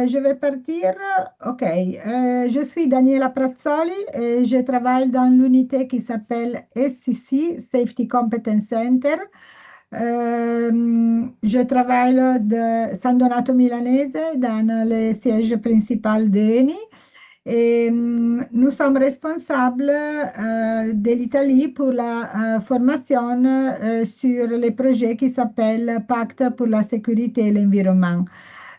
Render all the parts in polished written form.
je vais partir. OK. Je suis Daniela Prazzoli et je travaille dans l'unité qui s'appelle SCC, Safety Competence Center. Je travaille de San Donato Milanese dans le siège principal de ENI. Et nous sommes responsables de l'Italie pour la formation sur les projets qui s'appellent Pacte pour la sécurité et l'environnement.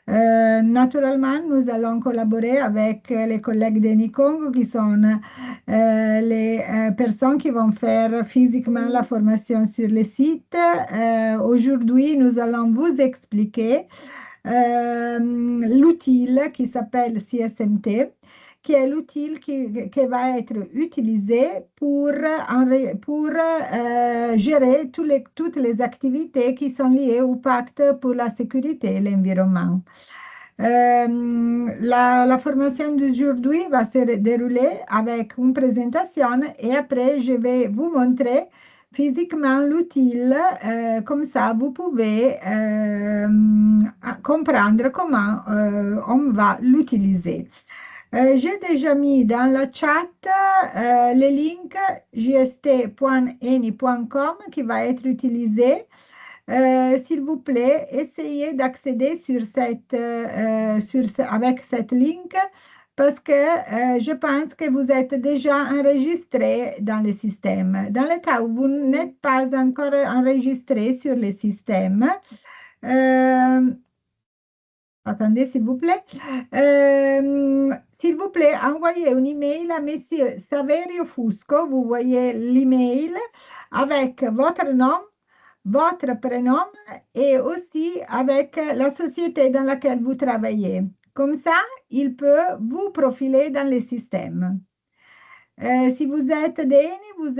Naturellement, nous allons collaborer avec les collègues de Nikongo qui sont les personnes qui vont faire physiquement la formation sur le site. Aujourd'hui, nous allons vous expliquer l'outil qui s'appelle CSMT, qui est l'outil qui va être utilisé pour gérer toutes les activités qui sont liées au pacte pour la sécurité et l'environnement. La formation d'aujourd'hui va se dérouler avec une présentation et après je vais vous montrer physiquement l'outil, comme ça vous pouvez comprendre comment on va l'utiliser. J'ai déjà mis dans le chat le link gst.eni.com qui va être utilisé. S'il vous plaît, essayez d'accéder avec cette link parce que je pense que vous êtes déjà enregistré dans le système. Dans le cas où vous n'êtes pas encore enregistré sur le système, attendez, s'il vous plaît. S'il vous plaît, envoyez un email à Monsieur Saverio Fusco. Vous voyez l'email avec votre nom, votre prénom et aussi avec la société dans laquelle vous travaillez. Comme ça, il peut vous profiler dans le système. Si vous êtes DNI, vous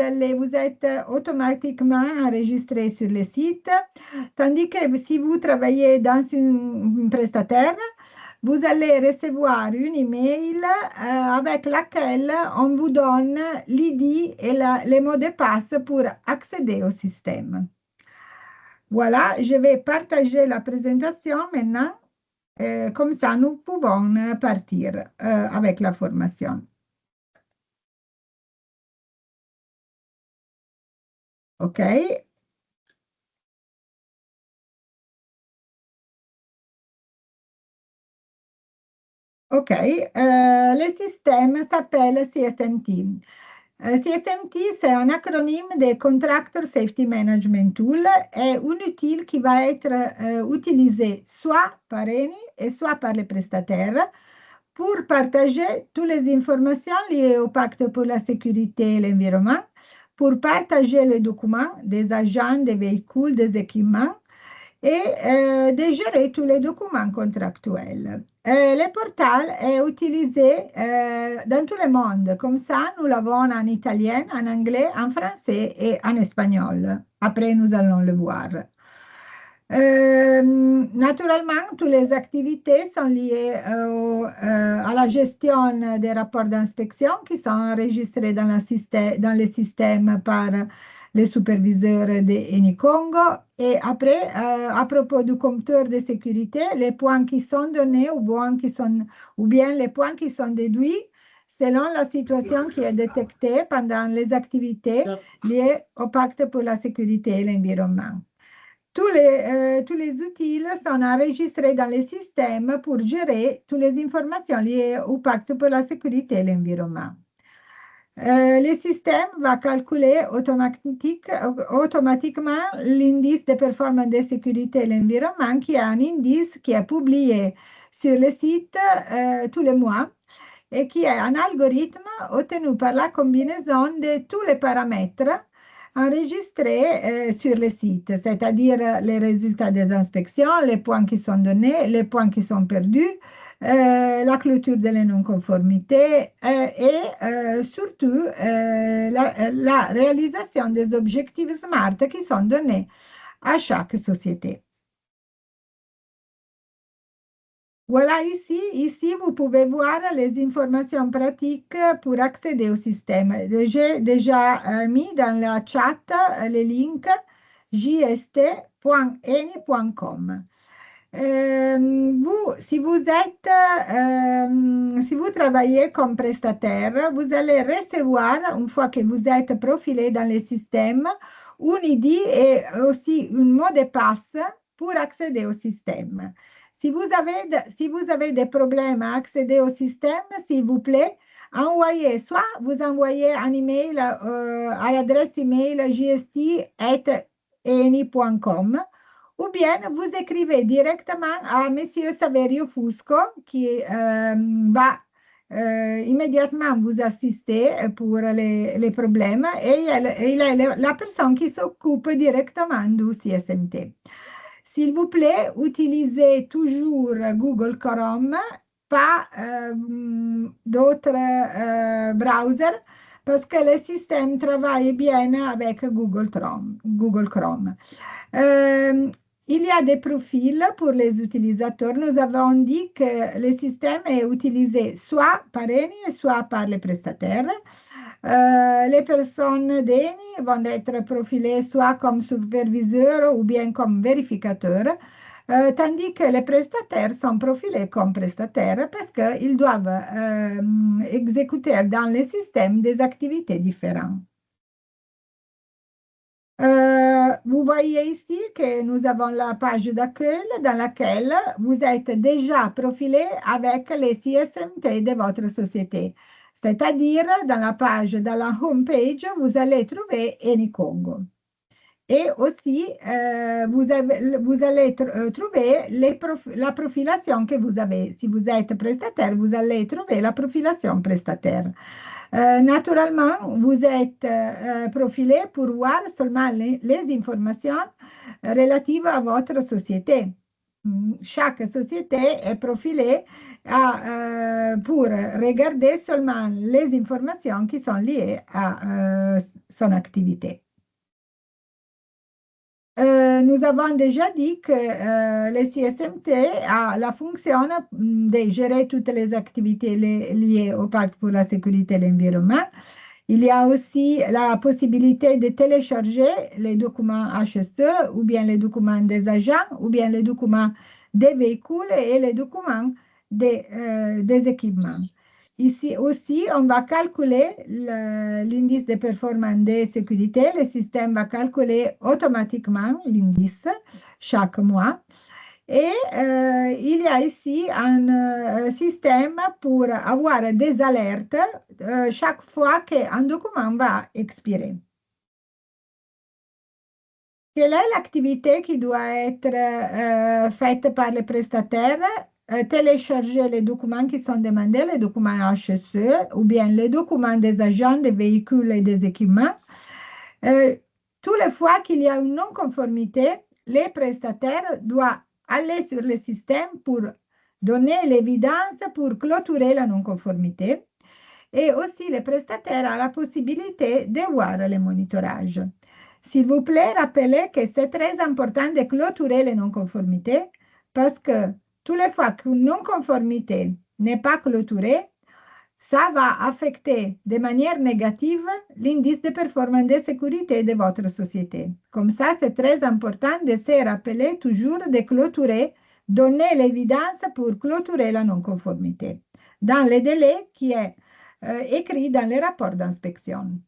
êtes automatiquement enregistré sur le site, tandis que si vous travaillez dans une prestataire, vous allez recevoir une email avec laquelle on vous donne l'ID et les mots de passe pour accéder au système. Voilà, je vais partager la présentation maintenant. Comme ça, nous pouvons partir avec la formation. OK. OK. Le système s'appelle CSMT. CSMT, c'est un acronyme de Contractor Safety Management Tool et un outil qui va être utilisé soit par ENI et soit par les prestataires pour partager toutes les informations liées au pacte pour la sécurité et l'environnement, pour partager les documents des agents, des véhicules, des équipements et de gérer tous les documents contractuels. Le portail est utilisé dans tout le monde. Comme ça, nous l'avons en italien, en anglais, en français et en espagnol. Après, nous allons le voir. Naturellement, toutes les activités sont liées à la gestion des rapports d'inspection qui sont enregistrés dans le système par les superviseurs de Enicongo. Et après, à propos du compteur de sécurité, les points qui sont donnés ou bien les points qui sont déduits selon la situation qui est détectée pendant les activités liées au pacte pour la sécurité et l'environnement. Tous les outils sont enregistrés dans le système pour gérer toutes les informations liées au pacte pour la sécurité et l'environnement. Le système va calculer automatiquement l'indice de performance de sécurité et l'environnement, qui est un indice qui est publié sur le site tous les mois et qui est un algorithme obtenu par la combinaison de tous les paramètres enregistrés sur le site, c'est-à-dire les résultats des inspections, les points qui sont donnés, les points qui sont perdus, la clôture de la non-conformité et surtout la réalisation des objectifs SMART qui sont donnés à chaque société. Voilà, ici, vous pouvez voir les informations pratiques pour accéder au système. J'ai déjà mis dans la chat le link jst.eni.com. Vous si vous travaillez comme prestataire, vous allez recevoir, une fois que vous êtes profilé dans le système, une ID et aussi un mot de passe pour accéder au système. Si vous avez des problèmes à accéder au système, s'il vous plaît, soit vous envoyez un email à l'adresse email gst@eni.com ou bien vous écrivez directement à Monsieur Saverio Fusco qui va immédiatement vous assister pour les problèmes et il est la personne qui s'occupe directement du CSMT. S'il vous plaît, utilisez toujours Google Chrome, pas d'autres browsers, parce que le système travaille bien avec Google Chrome. Euh, il y a des profils pour les utilisateurs. Nous avons dit que le système est utilisé soit par Eni, soit par les prestataires. Les personnes d'Eni vont être profilées soit comme superviseurs ou bien comme vérificateurs, tandis que les prestataires sont profilés comme prestataires parce qu'ils doivent exécuter dans le système des activités différentes. Vous voyez ici que nous avons la page d'accueil dans laquelle vous êtes déjà profilé avec les CSMT de votre société. C'est-à-dire, dans la home page, vous allez trouver Enicongo. Et aussi, vous allez trouver la profilation que vous avez. Si vous êtes prestataire, vous allez trouver la profilation prestataire. Naturellement, vous êtes profilé pour voir seulement les informations relatives à votre société. Chaque société est profilée pour regarder seulement les informations qui sont liées à son activité. Nous avons déjà dit que le CSMT a la fonction de gérer toutes les activités liées au pacte pour la sécurité et l'environnement. Il y a aussi la possibilité de télécharger les documents HSE ou bien les documents des agents ou bien les documents des véhicules et les documents des équipements. Ici aussi, on va calculer l'indice de performance de sécurité. Le système va calculer automatiquement l'indice chaque mois. Et il y a ici un système pour avoir des alertes chaque fois qu'un document va expirer. Quelle est l'activité qui doit être faite par les prestataires? Télécharger les documents qui sont demandés, les documents HSE ou bien les documents des agents, des véhicules et des équipements. Toutes les fois qu'il y a une non-conformité, les prestataires doivent aller sur le système pour donner l'évidence pour clôturer la non-conformité. Et aussi, les prestataires ont la possibilité de voir le monitorage. S'il vous plaît, rappelez que c'est très important de clôturer les non-conformités parce que toutes les fois qu'une non-conformité n'est pas clôturée, ça va affecter de manière négative l'indice de performance de sécurité de votre société. Comme ça, c'est très important de se rappeler toujours de clôturer, donner l'évidence pour clôturer la non-conformité dans le délai qui est écrit dans les rapports d'inspection.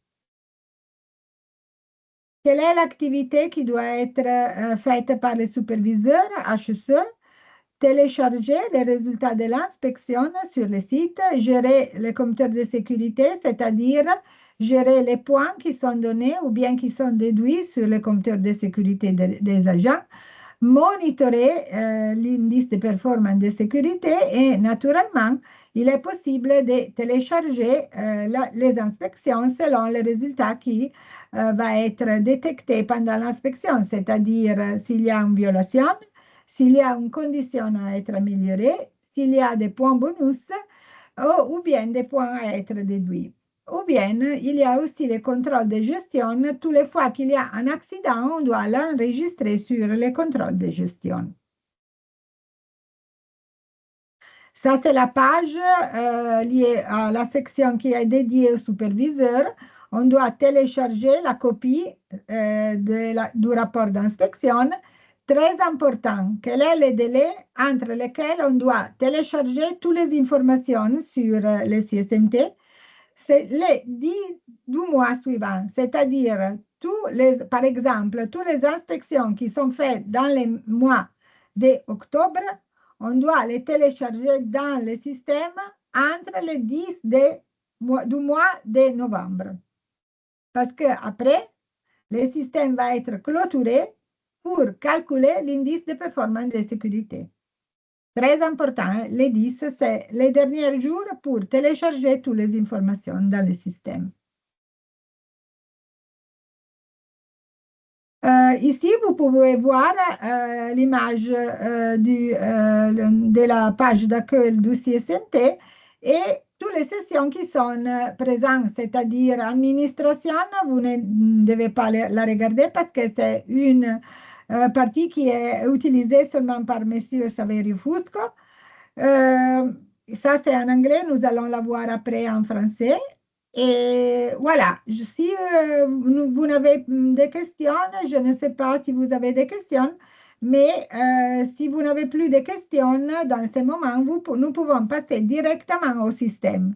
Quelle est l'activité qui doit être faite par les superviseurs HSE? Télécharger les résultats de l'inspection sur le site, gérer les compteurs de sécurité, c'est-à-dire gérer les points qui sont donnés ou bien qui sont déduits sur les compteurs de sécurité des agents, monitorer l'indice de performance de sécurité et naturellement, il est possible de télécharger les inspections selon les résultats qui va être détecté pendant l'inspection, c'est-à-dire s'il y a une violation, s'il y a une condition à être améliorée, s'il y a des points bonus ou bien des points à être déduits. Ou bien, il y a aussi les contrôles de gestion. Toutes les fois qu'il y a un accident, on doit l'enregistrer sur les contrôles de gestion. Ça, c'est la page liée à la section qui est dédiée au superviseur. On doit télécharger la copie du rapport d'inspection, Très important, quel est le délai entre lesquels on doit télécharger toutes les informations sur le CSMT? C'est les 10 du mois suivant, c'est-à-dire par exemple, toutes les inspections qui sont faites dans les mois d'octobre, on doit les télécharger dans le système entre les 10 du mois de novembre. Parce qu'après, le système va être clôturé pour calculer l'indice de performance de sécurité. Très important, hein? Les 10, c'est les derniers jours pour télécharger toutes les informations dans le système. Ici, vous pouvez voir l'image de la page d'accueil du CSMT et toutes les sessions qui sont présentes, c'est-à-dire administration, vous ne devez pas la regarder parce que c'est une partie qui est utilisée seulement par M. Saverio Fusco. Ça, c'est en anglais, nous allons la voir après en français. Et voilà, si vous n'avez des questions, je ne sais pas si vous avez des questions, mais si vous n'avez plus de questions, dans ce moment, nous pouvons passer directement au système.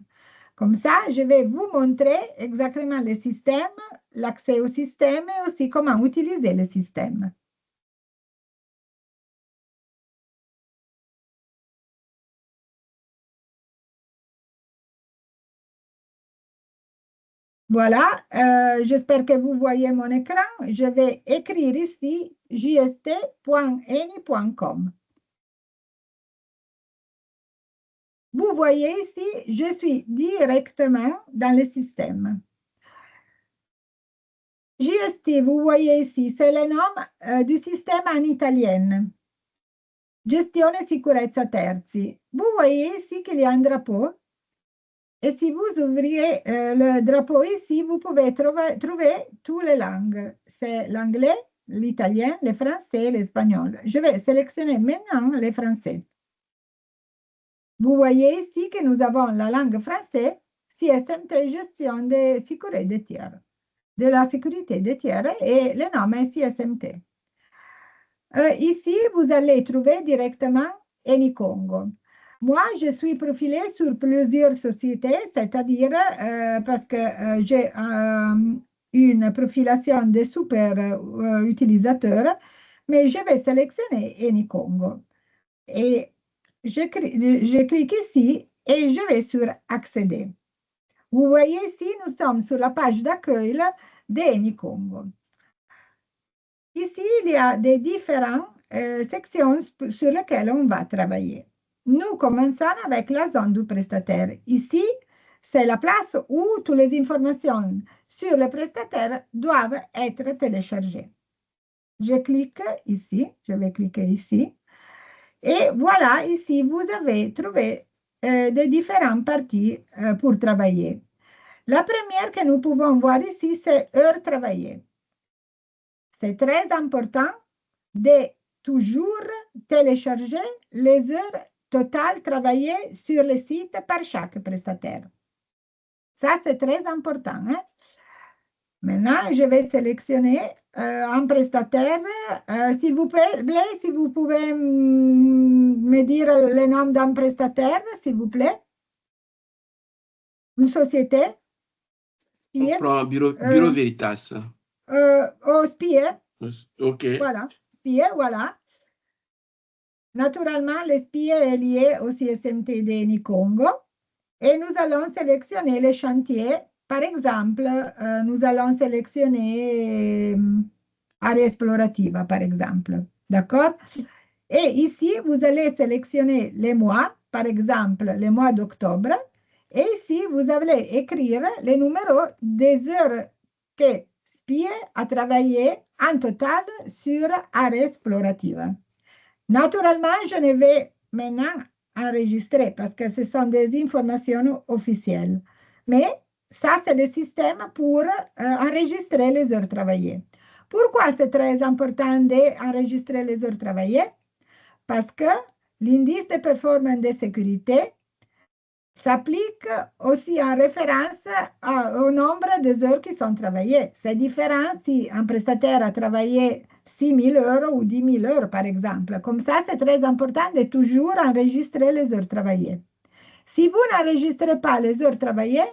Comme ça, je vais vous montrer exactement le système, l'accès au système et aussi comment utiliser le système. Voilà, j'espère que vous voyez mon écran. Je vais écrire ici jst.eni.com. Vous voyez ici, je suis directement dans le système. GST, vous voyez ici, c'est le nom du système en italien. Gestione sicurezza terzi. Vous voyez ici qu'il y a un drapeau. Et si vous ouvriez le drapeau ici, vous pouvez trouver toutes les langues. C'est l'anglais, l'italien, le français et l'espagnol. Je vais sélectionner maintenant les français. Vous voyez ici que nous avons la langue française, CSMT, gestion de sécurité des tiers, de la sécurité des tiers, et le nom est CSMT. Ici, vous allez trouver directement Enicongo. Moi, je suis profilée sur plusieurs sociétés, c'est-à-dire parce que j'ai une profilation de super utilisateurs, mais je vais sélectionner Enicongo. Et je clique ici et je vais sur Accéder. Vous voyez ici, nous sommes sur la page d'accueil d'Enicongo. Ici, il y a des différentes sections sur lesquelles on va travailler. Nous commençons avec la zone du prestataire. Ici, c'est la place où toutes les informations sur le prestataire doivent être téléchargées. Je clique ici, je vais cliquer ici. Et voilà, ici, vous avez trouvé des différentes parties pour travailler. La première que nous pouvons voir ici, c'est heures travaillées. C'est très important de toujours télécharger les heures totales travaillées sur le site par chaque prestataire. Ça, c'est très important. Hein? Maintenant, je vais sélectionner un prestataire. S'il vous plaît, si vous pouvez me dire le nom d'un prestataire, s'il vous plaît. Une société. On prend Bureau Veritas. SPIE. OK. Voilà, SPIE, voilà. Naturellement, le SPIE est lié au CSMT de Nicongo. Et nous allons sélectionner les chantiers. Par exemple, nous allons sélectionner Area Explorativa, par exemple. D'accord? Et ici, vous allez sélectionner les mois, par exemple, le mois d'octobre. Et ici, vous allez écrire les numéros des heures que SPIE a travaillé en total sur Area Explorativa. Naturellement, je ne vais maintenant enregistrer parce que ce sont des informations officielles. Mais ça, c'est le système pour enregistrer les heures travaillées. Pourquoi c'est très important d'enregistrer les heures travaillées? Parce que l'indice de performance de sécurité s'applique aussi en référence au nombre des heures qui sont travaillées. C'est différent si un prestataire a travaillé 6 000 euros ou 10 000 euros, par exemple. Comme ça, c'est très important de toujours enregistrer les heures travaillées. Si vous n'enregistrez pas les heures travaillées,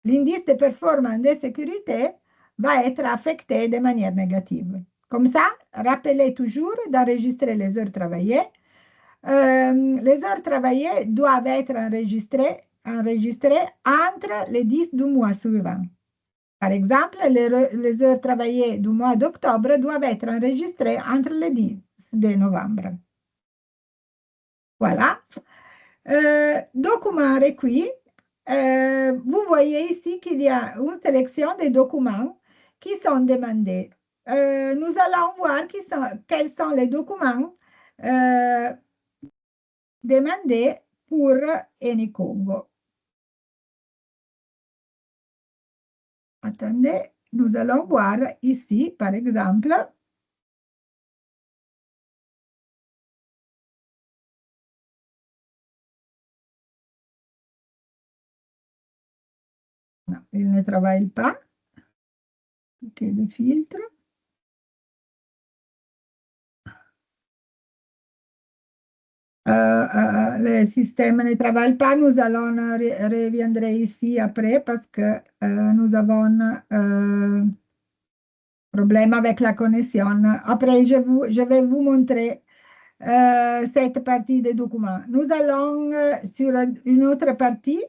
l'indice de performance de sécurité va être affecté de manière négative. Comme ça, rappelez toujours d'enregistrer les heures travaillées. Les heures travaillées doivent être enregistrées entre les 10 du mois suivant. Par exemple, les heures travaillées du mois d'octobre doivent être enregistrées entre les 10 de novembre. Voilà. Document requis. Vous voyez ici qu'il y a une sélection des documents qui sont demandés. Nous allons voir quels sont les documents demandés pour Eni Congo. Attendez, nous allons voir ici, par exemple, non, il ne travaille pas. Ok, le filtre. Le système ne travaille pas. Nous allons reviendrai ici après parce que nous avons problème avec la connexion. Après, je vais vous montrer cette partie des documents. Nous allons sur une autre partie.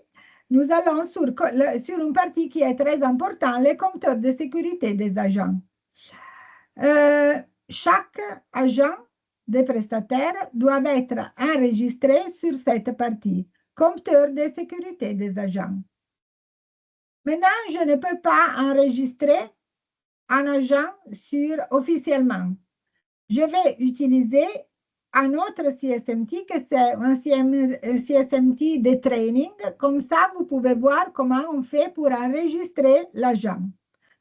Nous allons sur une partie qui est très importante, les compteurs de sécurité des agents. Chaque agent des prestataires doit être enregistré sur cette partie, compteur de sécurité des agents. Maintenant, je ne peux pas enregistrer un agent officiellement. Je vais utiliser un autre CSMT, que c'est un CSMT de training. Comme ça, vous pouvez voir comment on fait pour enregistrer l'agent.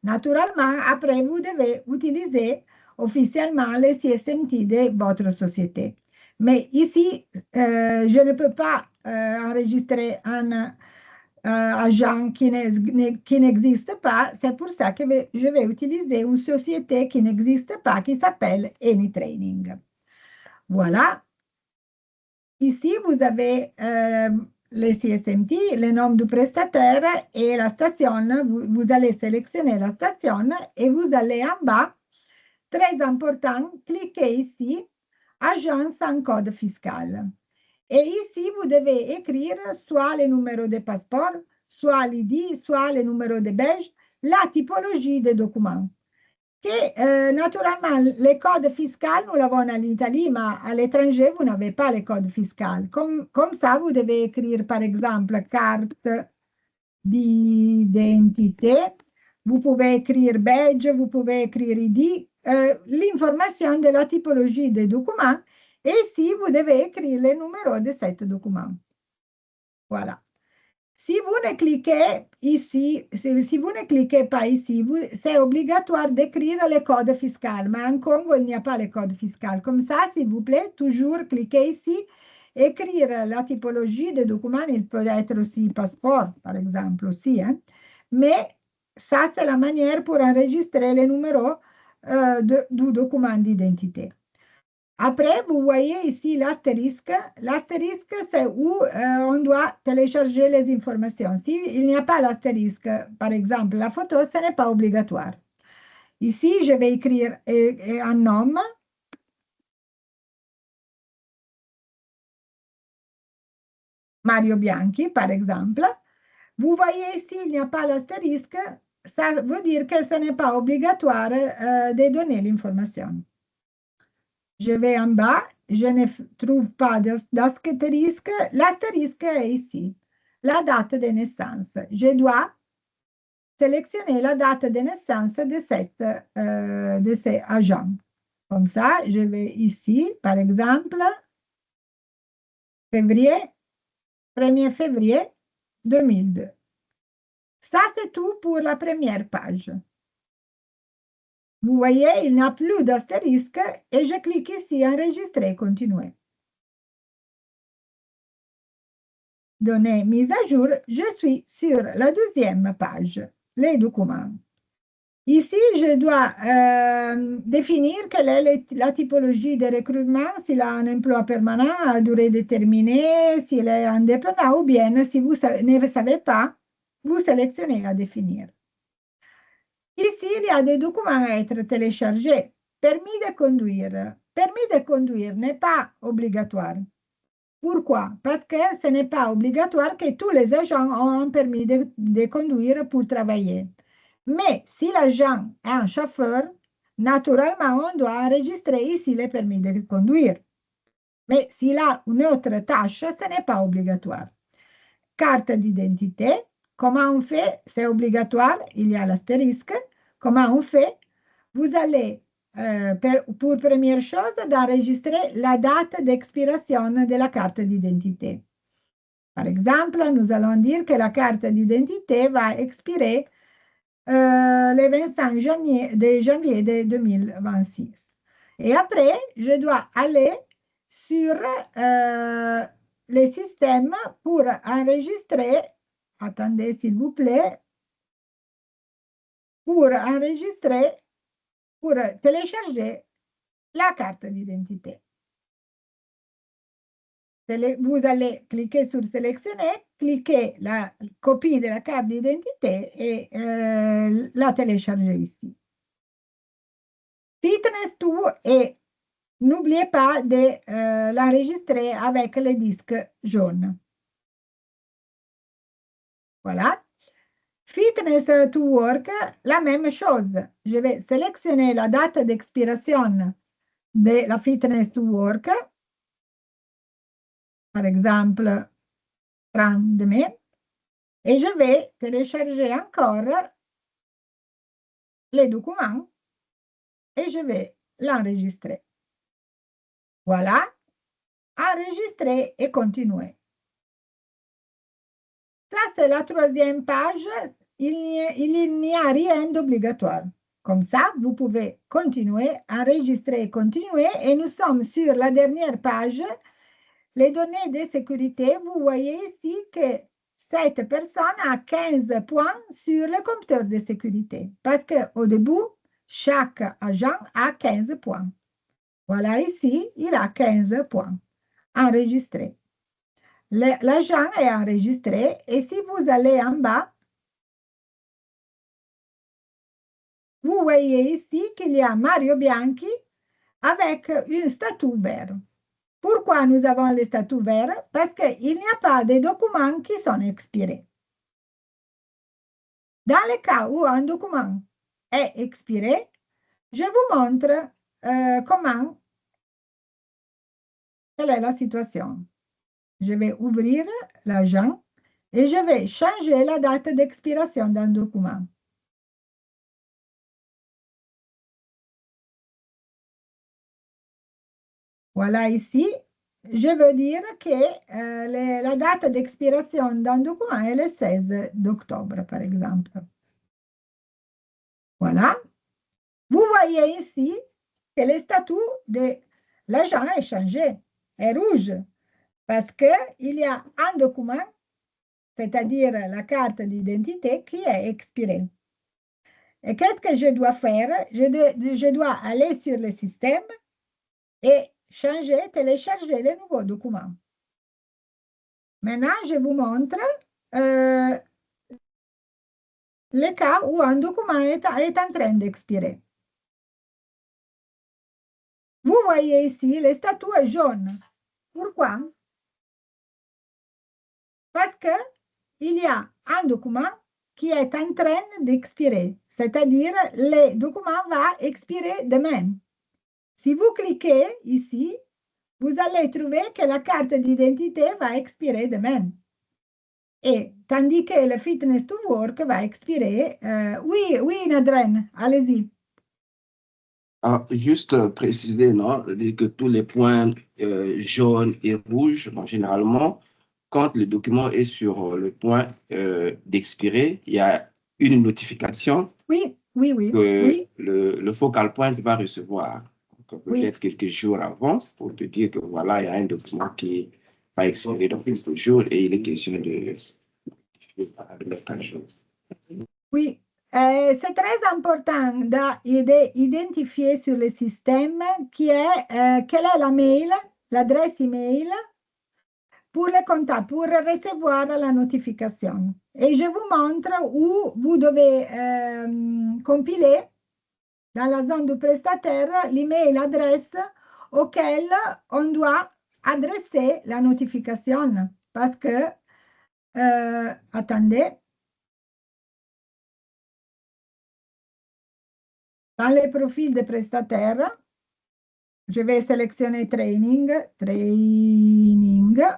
Naturellement, après, vous devez utiliser officiellement le CSMT de votre société. Mais ici, je ne peux pas enregistrer un agent qui n'existe pas. C'est pour ça que je vais utiliser une société qui n'existe pas, qui s'appelle AnyTraining. Voilà. Ici, vous avez le CSMT, le nom du prestataire et la station. Vous allez sélectionner la station et vous allez en bas. Très important, cliquez ici, agence en code fiscal. Et ici, vous devez écrire soit le numéro de passeport, soit l'ID, soit le numéro de badge, la typologie des documents. Que, naturellement, les codes fiscaux, nous l'avons en Italie, mais à l'étranger, vous n'avez pas les codes fiscaux. Comme ça, vous devez écrire, par exemple, carte d'identité. Vous pouvez écrire badge, vous pouvez écrire ID, l'information de la typologie des documents. Et ici, vous devez écrire le numéro de ce document. Voilà. Si vous ne cliquez ici, si vous ne cliquez pas ici, c'est obligatoire d'écrire le code fiscal. Mais en Congo, il n'y a pas le code fiscal. Comme ça, s'il vous plaît, toujours cliquez ici, écrire la typologie des documents. Il peut être aussi passeport, par exemple, aussi. Hein. Mais ça, c'est la manière pour enregistrer le numéro du document d'identité. Après, vous voyez ici l'astérisque. L'astérisque, c'est où on doit télécharger les informations. S'il n'y a pas l'astérisque, par exemple, la photo, ce n'est pas obligatoire. Ici, je vais écrire un nom. Mario Bianchi, par exemple. Vous voyez ici, il n'y a pas l'astérisque. Ça veut dire que ce n'est pas obligatoire de donner l'information. Je vais en bas, je ne trouve pas d'astérisque. L'astérisque est ici, la date de naissance. Je dois sélectionner la date de naissance de cet agent. Comme ça, je vais ici, par exemple, février, 1er février 2002. Ça, c'est tout pour la première page. Vous voyez, il n'y a plus d'astérisque et je clique ici, enregistrer, continuer. Données mises à jour, je suis sur la deuxième page, les documents. Ici, je dois définir quelle est la typologie de recrutement, s'il a un emploi permanent à durée déterminée, s'il est indépendant ou bien, si vous ne savez pas, vous sélectionnez à définir. Ici, il y a des documents à être téléchargés. Permis de conduire. Permis de conduire n'est pas obligatoire. Pourquoi? Parce que ce n'est pas obligatoire que tous les agents ont un permis de conduire pour travailler. Mais si l'agent est un chauffeur, naturellement, on doit enregistrer ici le permis de conduire. Mais s'il a une autre tâche, ce n'est pas obligatoire. Carte d'identité, comment on fait? C'est obligatoire, il y a l'astérisque. Comment on fait? Vous allez, pour première chose, d'enregistrer la date d'expiration de la carte d'identité. Par exemple, nous allons dire que la carte d'identité va expirer le 25 janvier de 2026. Et après, je dois aller sur les systèmes pour enregistrer, attendez s'il vous plaît, pour enregistrer, pour télécharger la carte d'identité. Vous allez cliquer sur sélectionner, cliquer la copie de la carte d'identité et la télécharger ici. Fitness Tour et n'oubliez pas de l'enregistrer avec le disque jaune. Voilà. Fitness to Work, la même chose. Je vais sélectionner la date d'expiration de la Fitness to Work. Par exemple, 30 mai. Et je vais télécharger encore les documents et je vais l'enregistrer. Voilà. Enregistrer et continuer. Ça, c'est la troisième page. Il n'y a rien d'obligatoire. Comme ça, vous pouvez continuer, enregistrer et continuer. Et nous sommes sur la dernière page. Les données de sécurité, vous voyez ici que cette personne a 15 points sur le compteur de sécurité. Parce qu'au début, chaque agent a 15 points. Voilà ici, il a 15 points enregistrés. L'agent est enregistré et si vous allez en bas, vous voyez ici qu'il y a Mario Bianchi avec un statut vert. Pourquoi nous avons le statut vert? Parce qu'il n'y a pas de documents qui sont expirés. Dans le cas où un document est expiré, je vous montre comment, quelle est la situation. Je vais ouvrir l'agent et je vais changer la date d'expiration d'un document. Voilà ici, je veux dire que la date d'expiration d'un document est le 16 d'octobre, par exemple. Voilà. Vous voyez ici que le statut de l'agent est changé, est rouge, parce qu'il y a un document, c'est-à-dire la carte d'identité, qui est expirée. Et qu'est-ce que je dois faire? Je dois aller sur le système et changer, télécharger le nouveau document. Maintenant, je vous montre le cas où un document est en train d'expirer. Vous voyez ici, le statut est jaune. Pourquoi? Parce qu'il y a un document qui est en train d'expirer, c'est-à-dire le document va expirer demain. Si vous cliquez ici, vous allez trouver que la carte d'identité va expirer demain. Et tandis que le Fitness to Work va expirer. Oui, Nadren, allez-y. Juste préciser, non, que tous les points jaunes et rouges, généralement, quand le document est sur le point d'expirer, il y a une notification oui. que le focal point va recevoir. Peut-être quelques jours avant pour te dire que voilà, il y a un document qui va expirer dans quelques jours et il est question de faire quelque chose. Oui, C'est très important d'identifier sur le système quelle est la mail, l'adresse email pour le contact, pour recevoir la notification. Et je vous montre où vous devez compiler dans la zone du prestataire l'email adresse auquel on doit adresser la notification. Parce que, attendez, dans les profils des prestataires, je vais sélectionner training,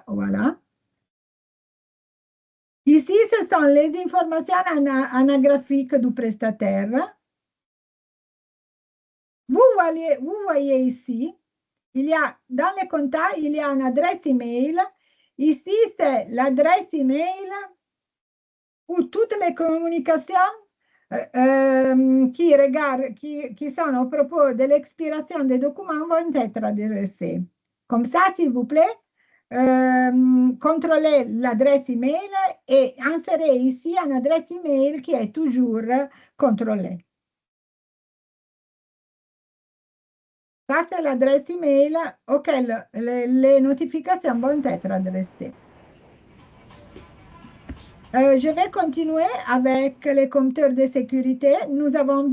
voilà. Ici, ce sont les informations anagráfiques du prestataire. Vous voyez ici, il y a, dans les contacts, il y a une adresse email. Ici, c'est l'adresse email où toutes les communications qui sont à propos de l'expiration des documents vont être adressées. Comme ça, s'il vous plaît, contrôlez l'adresse email et insérez ici une adresse email qui est toujours contrôlée. Ça, c'est l'adresse email auquel les notifications vont être adressées. Je vais continuer avec les compteurs de sécurité. Nous avons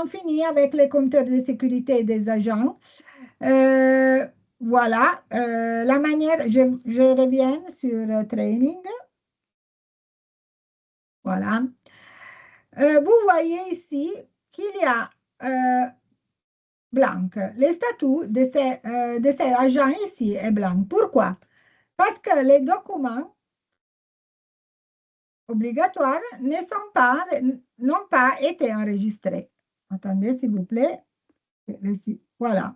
fini avec les compteurs de sécurité des agents. Voilà, la manière, je reviens sur training. Voilà. Vous voyez ici qu'il y a blanc. Le statut de ces agents ici est blanc. Pourquoi? Parce que les documents obligatoires n'ont pas été enregistrés. Attendez, s'il vous plaît. Voilà.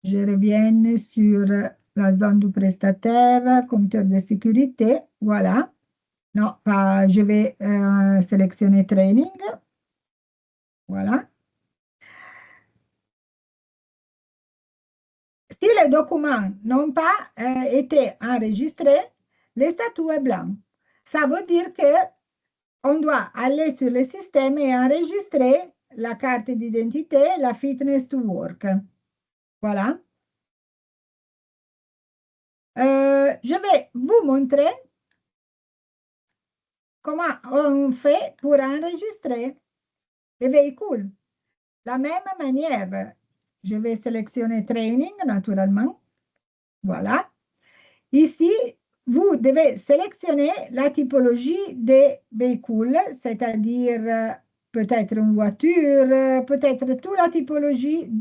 Je reviens sur la zone du prestataire, compteur de sécurité. Voilà. Non, je vais sélectionner training. Voilà. Si les documents n'ont pas été enregistrés, le statut est blanc. Ça veut dire qu'on doit aller sur le système et enregistrer la carte d'identité, la fitness to work. Voilà. Je vais vous montrer comment on fait pour enregistrer les véhicules. La même manière, je vais sélectionner training, naturellement. Voilà. Ici, vous devez sélectionner la typologie des véhicules, c'est-à-dire peut-être une voiture, peut-être toute la typologie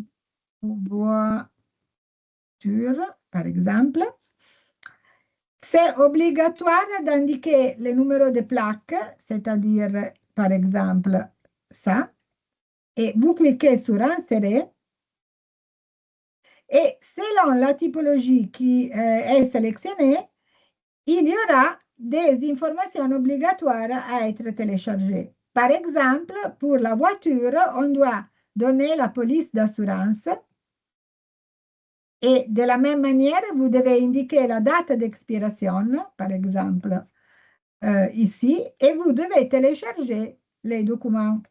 voiture, par exemple. C'est obligatoire d'indiquer le numéro de plaque, c'est-à-dire, par exemple, ça. Et vous cliquez sur Insérer. Et selon la typologie qui est sélectionnée, il y aura des informations obligatoires à être téléchargées. Par exemple, pour la voiture, on doit donner la police d'assurance. Et de la même manière, vous devez indiquer la date d'expiration, par exemple, ici, et vous devez télécharger les documents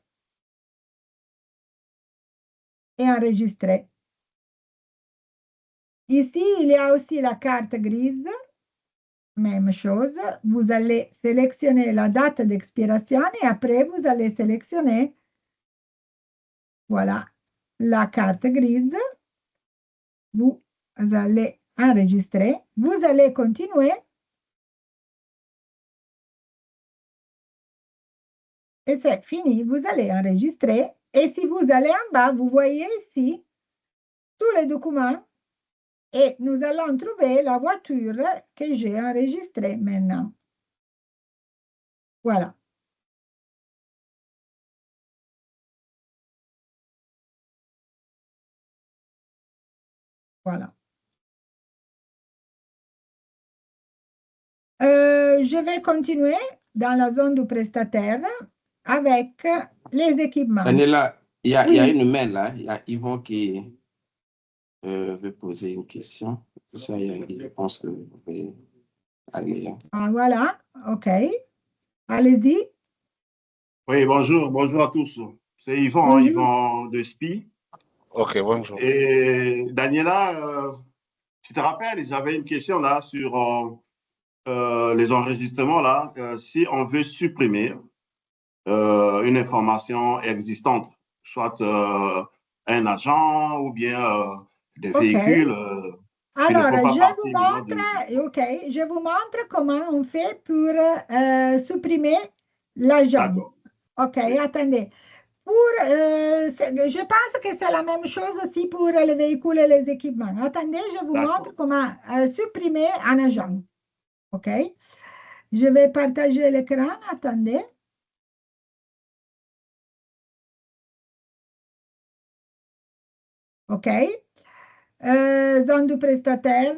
et enregistrer. Ici, il y a aussi la carte grise. Même chose, vous allez sélectionner la date d'expiration et après, vous allez sélectionner, voilà, la carte grise. Vous allez enregistrer. Vous allez continuer. Et c'est fini. Vous allez enregistrer. Et si vous allez en bas, vous voyez ici tous les documents. Et nous allons trouver la voiture que j'ai enregistrée maintenant. Voilà. Voilà. Je vais continuer dans la zone du prestataire avec les équipements. Daniela, il y a Oui. une mail là. Il y a Yvon qui veut poser une question. Je pense que vous pouvez aller. Ah, voilà. OK. Allez-y. Oui, bonjour à tous. C'est Yvan, hein, Bonjour. Yvan de SPI. Ok, bonjour. Et Daniela, tu te rappelles, j'avais une question là sur les enregistrements là. Si on veut supprimer une information existante, soit un agent ou bien des OK. véhicules qui ne Alors, font pas je vous partie maintenant montre, OK, je vous montre comment on fait pour supprimer l'agent. D'accord. OK, Oui, attendez. Je pense que c'est la même chose aussi pour les véhicules et les équipements. Attendez, je vous montre d'accord. comment supprimer un agent. OK? Je vais partager l'écran. Attendez. OK? Zone du prestataire,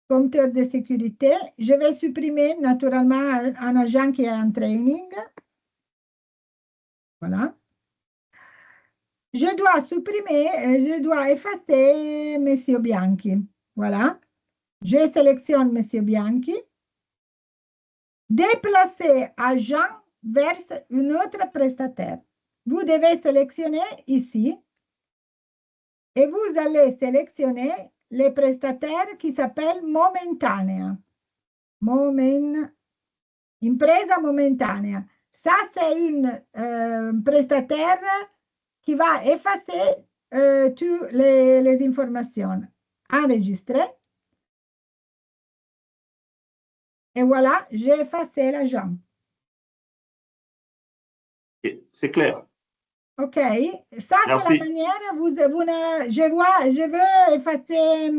compteur de sécurité. Je vais supprimer naturellement un agent qui est en training. Voilà. Je dois supprimer, je dois effacer Monsieur Bianchi. Voilà. Je sélectionne Monsieur Bianchi. Déplacer agent vers une autre prestataire. Vous devez sélectionner ici et vous allez sélectionner les prestataires qui s'appellent momentanea. Impresa momentanea. Ça, c'est une prestataire qui va effacer toutes les informations. Enregistrer. Et voilà, j'ai effacé l'agent. Ok, c'est clair. OK, ça c'est la Merci. manière, je veux effacer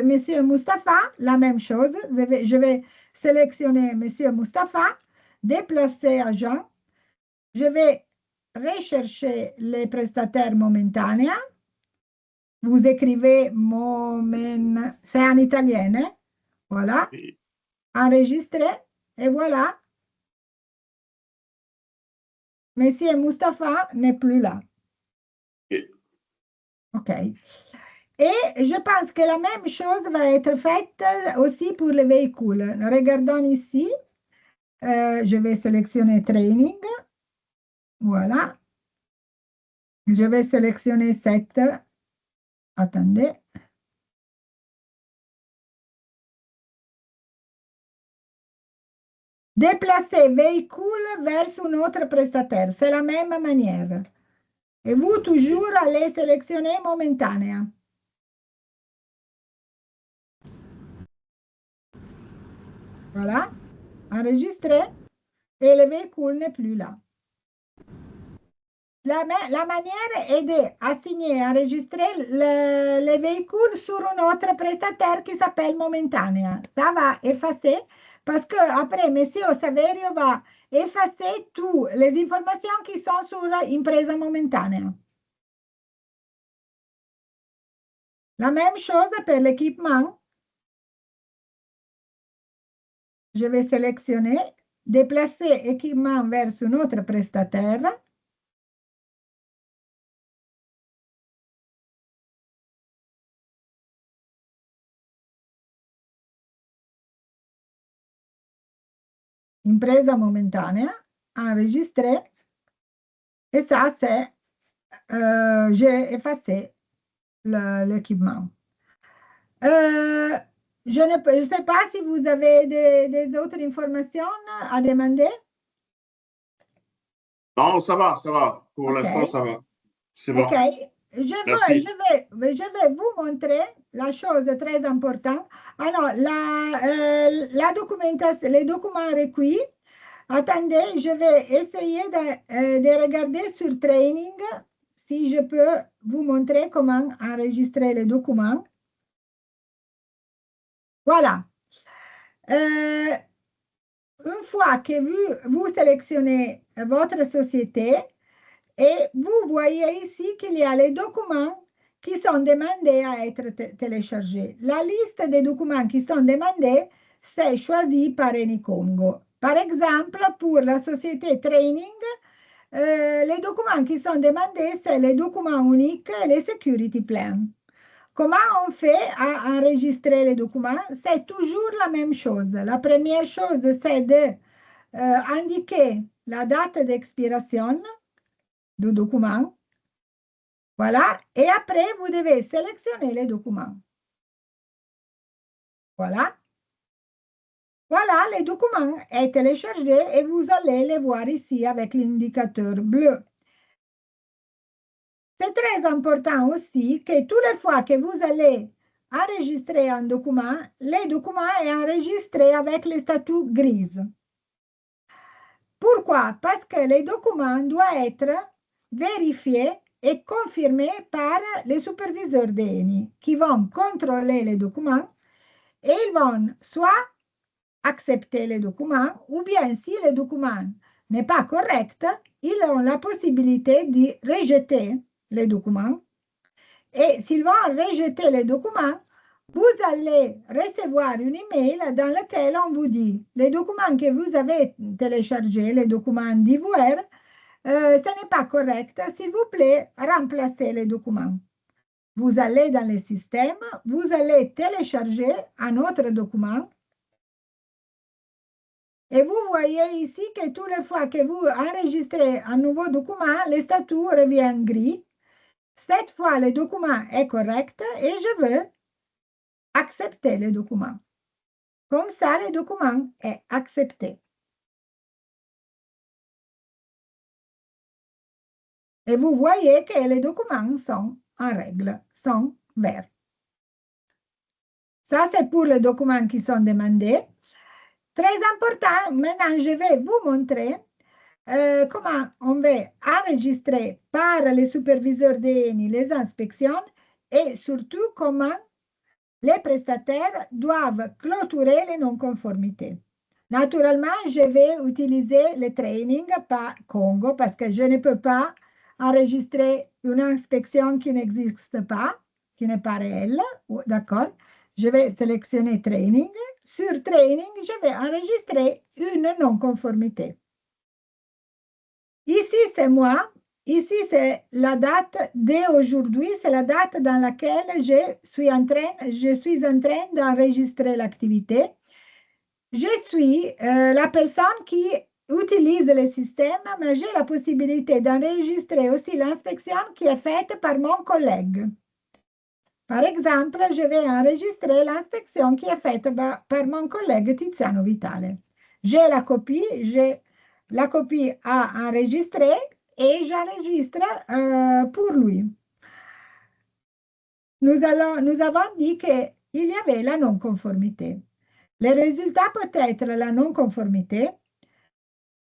Monsieur Mustapha, la même chose, je vais sélectionner Monsieur Mustapha, déplacer agent, je vais rechercher les prestataires momentanés, vous écrivez c'est en italien, hein? Voilà, Oui, enregistrer, et voilà, Monsieur Mustapha n'est plus là. ok. OK. Et je pense que la même chose va être faite aussi pour les véhicules. Regardons ici. Je vais sélectionner Training. Voilà. Je vais sélectionner cette. Attendez. Déplacer véhicule vers un autre prestataire. C'est la même manière. Et vous, toujours, allez sélectionner momentanea. Voilà. Enregistrer. Et le véhicule n'est plus là. La manière est d'assigner, enregistrer les véhicules sur un autre prestataire qui s'appelle Momentanea. Ça va effacer parce qu'après, M. Saverio va effacer toutes les informations qui sont sur l'impresa Momentanea. La même chose pour l'équipement. Je vais sélectionner, déplacer équipement vers un autre prestataire. Impresa momentanea, enregistrer. Et ça, c'est, j'ai effacé l'équipement. Je ne sais pas si vous avez des autres informations à demander. Non, ça va, ça va. Pour l'instant, OK. ça va. C'est bon. OK. Merci. Je vais vous montrer la chose très importante. Alors, la documentation, les documents requis. Attendez, je vais essayer de regarder sur Training si je peux vous montrer comment enregistrer les documents. Voilà. Une fois que vous sélectionnez votre société et vous voyez ici qu'il y a les documents qui sont demandés à être téléchargés. La liste des documents qui sont demandés, c'est choisi par Enicongo. Par exemple, pour la société Training, les documents qui sont demandés, c'est les documents uniques et les security plans. Comment on fait à enregistrer les documents? C'est toujours la même chose. La première chose, c'est de indiquer la date d'expiration du document. Voilà. Et après, vous devez sélectionner les documents. Voilà. Voilà, le document est téléchargé et vous allez le voir ici avec l'indicateur bleu. C'est très important aussi que toutes les fois que vous allez enregistrer un document, le document est enregistré avec le statut grise. Pourquoi? Parce que les documents doivent être vérifiés et confirmés par les superviseurs d'ENI qui vont contrôler les documents et ils vont soit accepter les documents ou bien si le document n'est pas correct, ils ont la possibilité de rejeter les documents. Et s'ils vont rejeter les documents, vous allez recevoir une email dans laquelle on vous dit les documents que vous avez téléchargés, les documents d'Ivoire, ce n'est pas correct. S'il vous plaît, remplacez les documents. Vous allez dans le système, vous allez télécharger un autre document. Et vous voyez ici que toutes les fois que vous enregistrez un nouveau document, le statut revient gris. Cette fois, le document est correct et je veux accepter le document. Comme ça, le document est accepté. Et vous voyez que les documents sont en règle, sont verts. Ça, c'est pour les documents qui sont demandés. Très important, maintenant, je vais vous montrer comment on va enregistrer par les superviseurs d'ENI les inspections et surtout comment les prestataires doivent clôturer les non-conformités. Naturellement, je vais utiliser le training par Congo parce que je ne peux pas enregistrer une inspection qui n'existe pas, qui n'est pas réelle. D'accord? Je vais sélectionner training. Sur training, je vais enregistrer une non-conformité. Ici, c'est moi. Ici, c'est la date d'aujourd'hui, c'est la date dans laquelle je suis en train d'enregistrer l'activité. Je suis la personne qui utilise le système, mais j'ai la possibilité d'enregistrer aussi l'inspection qui est faite par mon collègue. Par exemple, je vais enregistrer l'inspection qui est faite par mon collègue Tiziano Vitale. J'ai la copie à enregistrer et j'enregistre pour lui. Nous avons dit qu'il y avait la non-conformité. Le résultat peut être la non-conformité.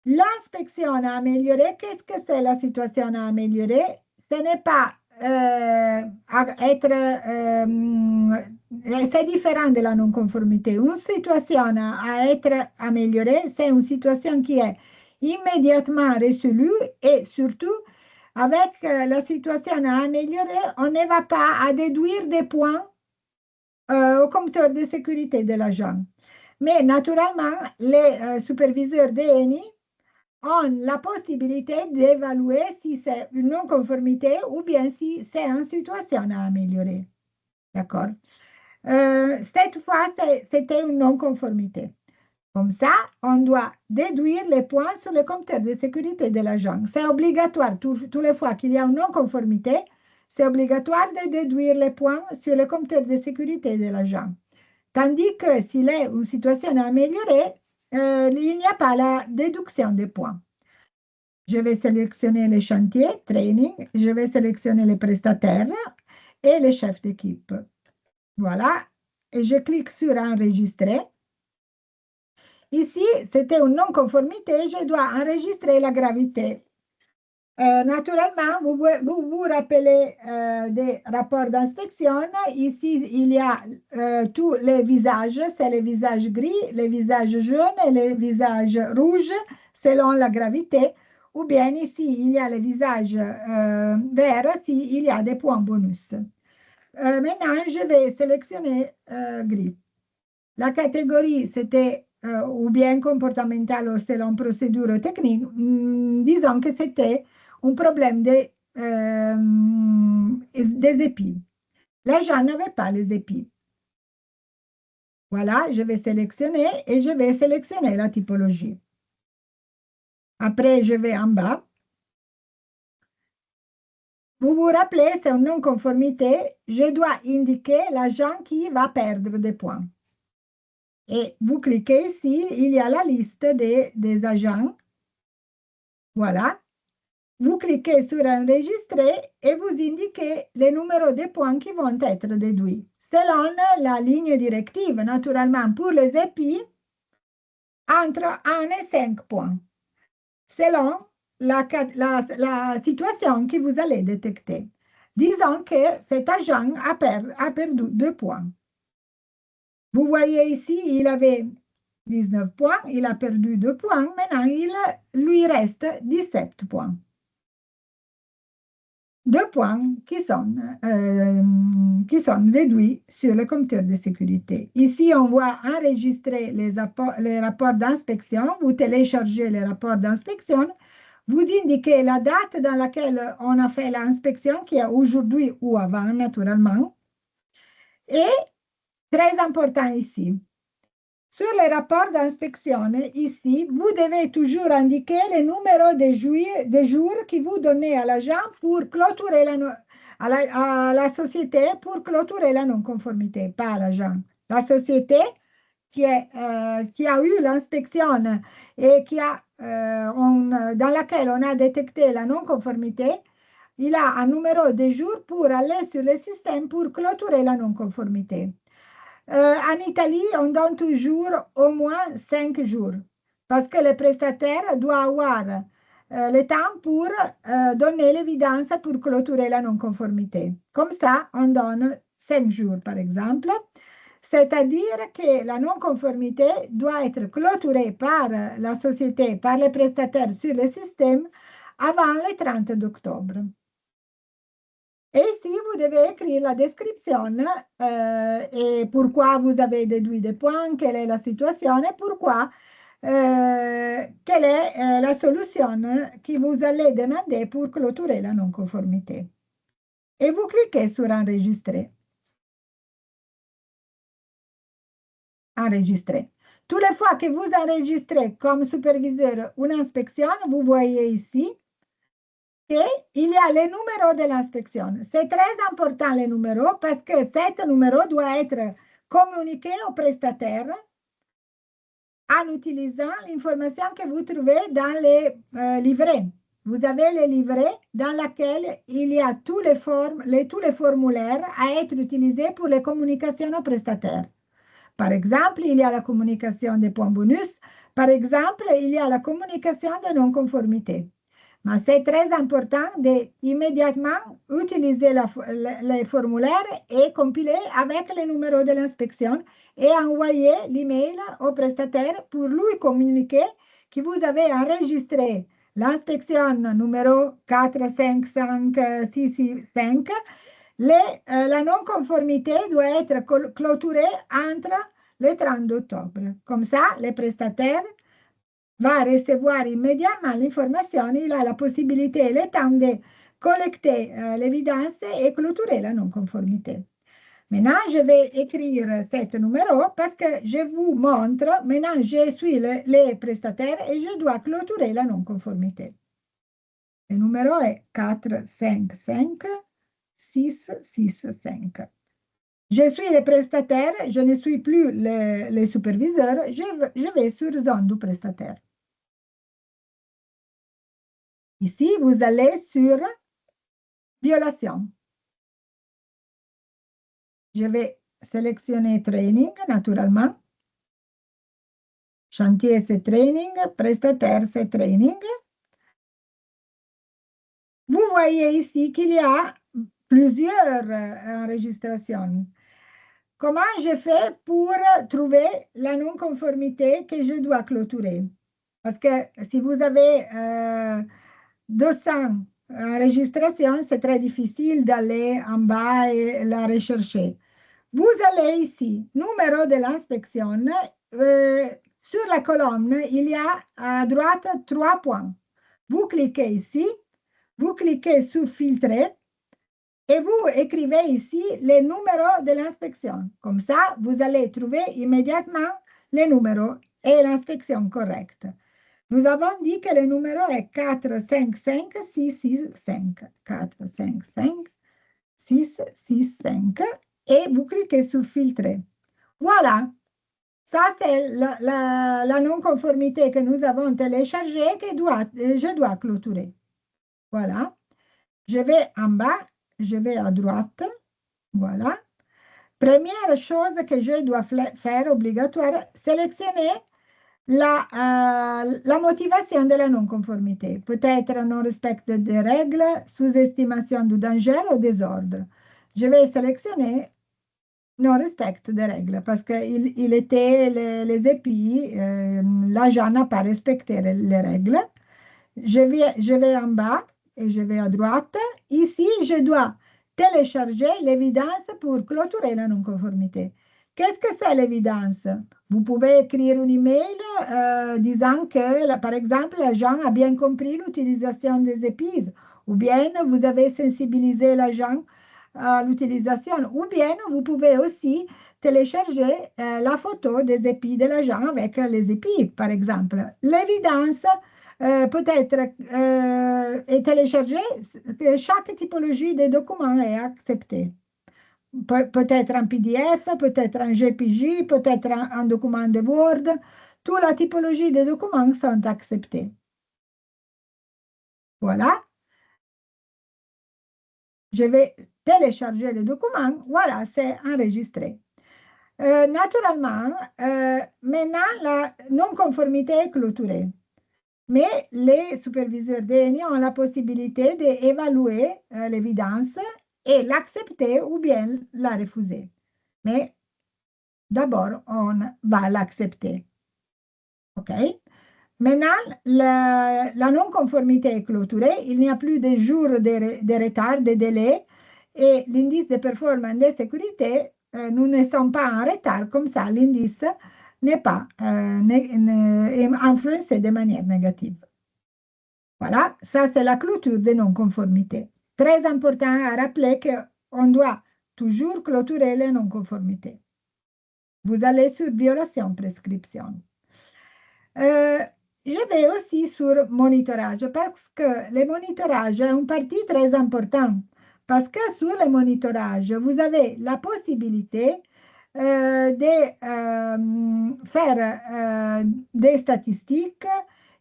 L'inspection à améliorer, qu'est-ce que c'est la situation à améliorer? Ce n'est pas c'est différent de la non-conformité. Une situation à être améliorée, c'est une situation qui est immédiatement résolue et surtout, avec la situation à améliorer, on ne va pas à déduire des points au compteur de sécurité de l'agent. Mais naturellement, les superviseurs d'ENI ont la possibilité d'évaluer si c'est une non-conformité ou bien si c'est une situation à améliorer. D'accord? Cette fois, c'était une non-conformité. Comme ça, on doit déduire les points sur le compteur de sécurité de l'agent. C'est obligatoire, toutes les fois qu'il y a une non-conformité, c'est obligatoire de déduire les points sur le compteur de sécurité de l'agent. Tandis que s'il est une situation à améliorer, il n'y a pas la déduction des points. Je vais sélectionner les chantiers, training, je vais sélectionner les prestataires et les chefs d'équipe. Voilà, et je clique sur enregistrer. Ici, c'était une non-conformité, je dois enregistrer la gravité. Naturellement, vous vous rappelez des rapports d'inspection. Ici, il y a tous les visages, c'est les visages gris, les visages jaunes et les visages rouges, selon la gravité. Ou bien ici, il y a les visages verts, s'il y a des points bonus. Maintenant, je vais sélectionner gris. La catégorie, c'était ou bien comportemental ou selon procédure technique. Disons que c'était un problème des épis. L'agent n'avait pas les épis. Voilà, je vais sélectionner et je vais sélectionner la typologie. Après, je vais en bas. Vous vous rappelez, c'est une non-conformité. Je dois indiquer l'agent qui va perdre des points. Et vous cliquez ici, il y a la liste des agents. Voilà. Vous cliquez sur Enregistrer et vous indiquez les numéros de points qui vont être déduits. Selon la ligne directive, naturellement, pour les épis, entre 1 et 5 points. Selon la situation que vous allez détecter. Disons que cet agent a perdu 2 points. Vous voyez ici, il avait 19 points, il a perdu 2 points, maintenant il lui reste 17 points. 2 points qui sont déduits sur le compteur de sécurité. Ici, on voit enregistrer les rapports d'inspection. Vous téléchargez les rapports d'inspection. Vous indiquez la date dans laquelle on a fait l'inspection, qui est aujourd'hui ou avant, naturellement. Et, très important ici, sur les rapports d'inspection, ici, vous devez toujours indiquer le numéro de jours que vous donnez à l'agent pour clôturer à la société pour clôturer la non-conformité, pas à l'agent. La société qui a eu l'inspection et dans laquelle on a détecté la non-conformité, il a un numéro de jours pour aller sur le système pour clôturer la non-conformité. En Italie, on donne toujours au moins 5 jours parce que le prestataire doit avoir le temps pour donner l'évidence pour clôturer la non-conformité. Comme ça, on donne 5 jours, par exemple. C'est-à-dire que la non-conformité doit être clôturée par la société, par les prestataires sur le système avant le 30 d'octobre. Et ici, vous devez écrire la description et pourquoi vous avez déduit des points, quelle est la situation et pourquoi, quelle est la solution que vous allez demander pour clôturer la non-conformité. Et vous cliquez sur Enregistrer. Enregistrer. Toutes les fois que vous enregistrez comme superviseur une inspection, vous voyez ici qu'il y a le numéro de l'inspection. C'est très important le numéro parce que cet numéro doit être communiqué au prestataire en utilisant l'information que vous trouvez dans les livrets. Vous avez les livrets dans lesquels il y a tous les formulaires à être utilisés pour les communications au prestataire. Par exemple, il y a la communication des points bonus. Par exemple, il y a la communication de non-conformité. Mais c'est très important d'immédiatement utiliser les formulaires et compiler avec le numéro de l'inspection et envoyer l'email au prestataire pour lui communiquer que vous avez enregistré l'inspection numéro 455665. La non-conformité doit être clôturée entre le 30 octobre. Comme ça, le prestataire va recevoir immédiatement l'information, il a la possibilité et le temps de collecter l'évidence et clôturer la non-conformité. Maintenant, je vais écrire ce numéro parce que je vous montre, maintenant je suis le prestataire et je dois clôturer la non-conformité. Le numéro est 455665. Je suis le prestataire, je ne suis plus le superviseur, je vais sur zone du prestataire. Ici, vous allez sur violation. Je vais sélectionner training, naturellement. Chantier, c'est training. Prestataire, c'est training. Vous voyez ici qu'il y a plusieurs enregistrations. Comment je fais pour trouver la non-conformité que je dois clôturer? Parce que si vous avez 200 enregistrations, c'est très difficile d'aller en bas et la rechercher. Vous allez ici, numéro de l'inspection. Sur la colonne, il y a à droite 3 points. Vous cliquez ici, vous cliquez sur filtrer et vous écrivez ici les numéros de l'inspection. Comme ça, vous allez trouver immédiatement les numéros et l'inspection correcte. Nous avons dit que le numéro est 4, 5, 5, 6, 6, 5. 4, 5, 5, 6, 6, 5. Et vous cliquez sur Filtrer. Voilà. Ça, c'est la non-conformité que nous avons téléchargée que je dois clôturer. Voilà. Je vais en bas, je vais à droite. Voilà. Première chose que je dois faire obligatoire, sélectionner la motivation de la non-conformité. Peut-être non-respect des règles, sous-estimation du danger ou désordre. Je vais sélectionner non-respect des règles parce qu'il était les épis, l'agent n'a pas respecté les règles. Je vais en bas et je vais à droite. Ici, je dois télécharger l'évidence pour clôturer la non-conformité. Qu'est-ce que c'est l'évidence? Vous pouvez écrire un email disant que, par exemple, l'agent a bien compris l'utilisation des épices, ou bien vous avez sensibilisé l'agent à l'utilisation, ou bien vous pouvez aussi télécharger la photo des épis de l'agent avec les épis, par exemple. L'évidence peut-être est téléchargée, chaque typologie de document est acceptée. Peut-être en PDF, peut-être en JPG, peut-être en document de Word. Toute la typologie de documents sont acceptés. Voilà. Je vais télécharger le document. Voilà, c'est enregistré. Naturellement, maintenant, la non-conformité est clôturée. Mais les superviseurs DNI ont la possibilité d'évaluer l'évidence et l'accepter ou bien la refuser. Mais d'abord, on va l'accepter. OK? Maintenant, la non-conformité est clôturée. Il n'y a plus de jours de retard, de délai. Et l'indice de performance de sécurité, nous ne sommes pas en retard. Comme ça, l'indice n'est pas influencé de manière négative. Voilà, ça c'est la clôture des non-conformités. Très important à rappeler qu'on doit toujours clôturer les non-conformités. Vous allez sur violation prescription. Je vais aussi sur monitorage parce que le monitorage est une partie très importante. Parce que sur le monitorage, vous avez la possibilité de faire des statistiques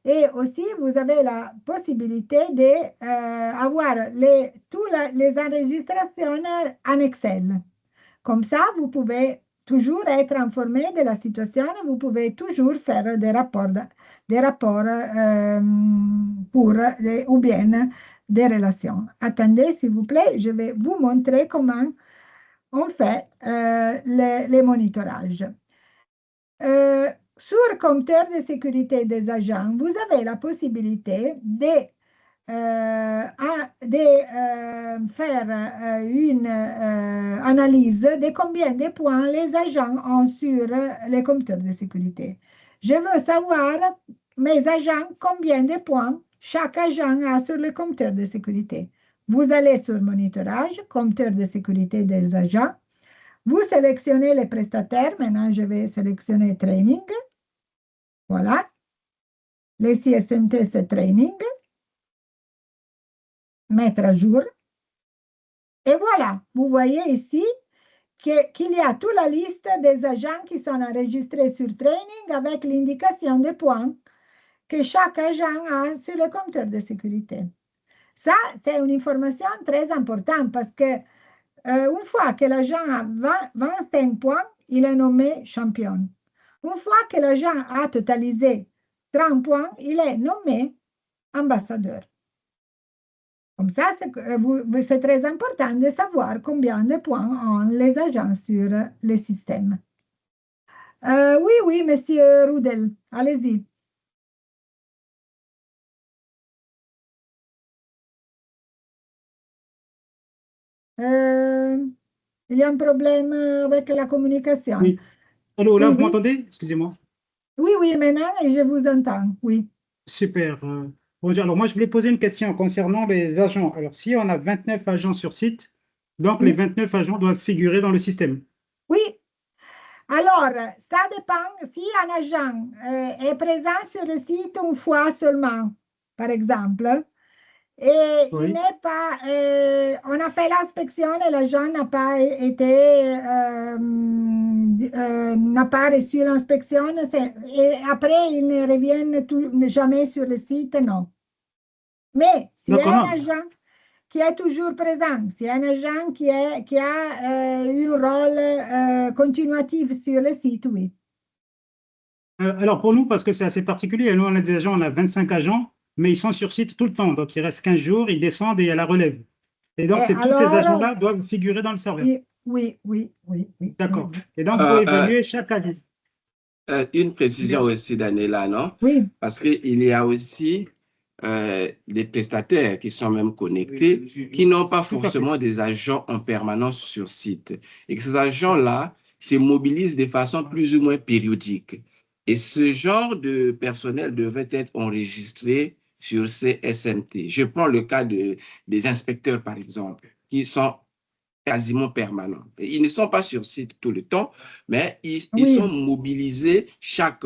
et aussi vous avez la possibilité d'avoir toutes les enregistrations en Excel. Comme ça, vous pouvez toujours être informé de la situation, vous pouvez toujours faire des rapports ou bien des relations. Attendez, s'il vous plaît, je vais vous montrer comment on fait les monitorages. Sur le compteur de sécurité des agents, vous avez la possibilité de faire une analyse de combien de points les agents ont sur les compteurs de sécurité. Je veux savoir, mes agents, combien de points chaque agent a sur le compteur de sécurité. Vous allez sur monitorage, compteur de sécurité des agents. Vous sélectionnez les prestataires. Maintenant, je vais sélectionner training. Voilà. Les CSNT, c'est training. Mettre à jour. Et voilà, vous voyez ici qu'il y a toute la liste des agents qui sont enregistrés sur training avec l'indication des points que chaque agent a sur le compteur de sécurité. Ça, c'est une information très importante parce que une fois que l'agent a 25 points, il est nommé champion. Une fois que l'agent a totalisé 30 points, il est nommé ambassadeur. Comme ça, c'est très important de savoir combien de points ont les agents sur le système. Oui, monsieur Rudel, allez-y. Il y a un problème avec la communication. Oui. Allô, là, Oui, vous oui. m'entendez? Excusez-moi. Oui, maintenant, je vous entends, oui. Super. Bonjour. Alors, moi, je voulais poser une question concernant les agents. Alors, si on a 29 agents sur site, donc les Oui. 29 agents doivent figurer dans le système. Oui. Alors, ça dépend si un agent est présent sur le site une fois seulement, par exemple, et il Oui. n'est pas, on a fait l'inspection et l'agent n'a pas n'a pas reçu l'inspection, et après il ne revient jamais sur le site, non. Mais s'il y D'accord, a un non. agent qui est toujours présent, s'il y a un agent qui a un rôle continuatif sur le site, oui. Alors pour nous, parce que c'est assez particulier, nous on a des agents, on a 25 agents, mais ils sont sur site tout le temps. Donc il reste 15 jours, ils descendent et à la relève. Et Et donc tous ces alors, agents-là doivent figurer dans le serveur. oui, oui, oui, oui, oui, oui, D'accord. oui. Et donc vous Euh, euh, évaluez chaque avis. une précision aussi, Daniela, non? Oui, Parce qu'il y a aussi des prestataires qui sont même connectés, qui n'ont pas Tout à fait. forcément des agents en permanence sur site. Et que ces agents-là se mobilisent de façon plus ou moins périodique. Et ce genre de personnel devrait être enregistré sur ces SMT. Je prends le cas des inspecteurs, par exemple, qui sont quasiment permanents. Et ils ne sont pas sur site tout le temps, mais ils oui, sont mobilisés chaque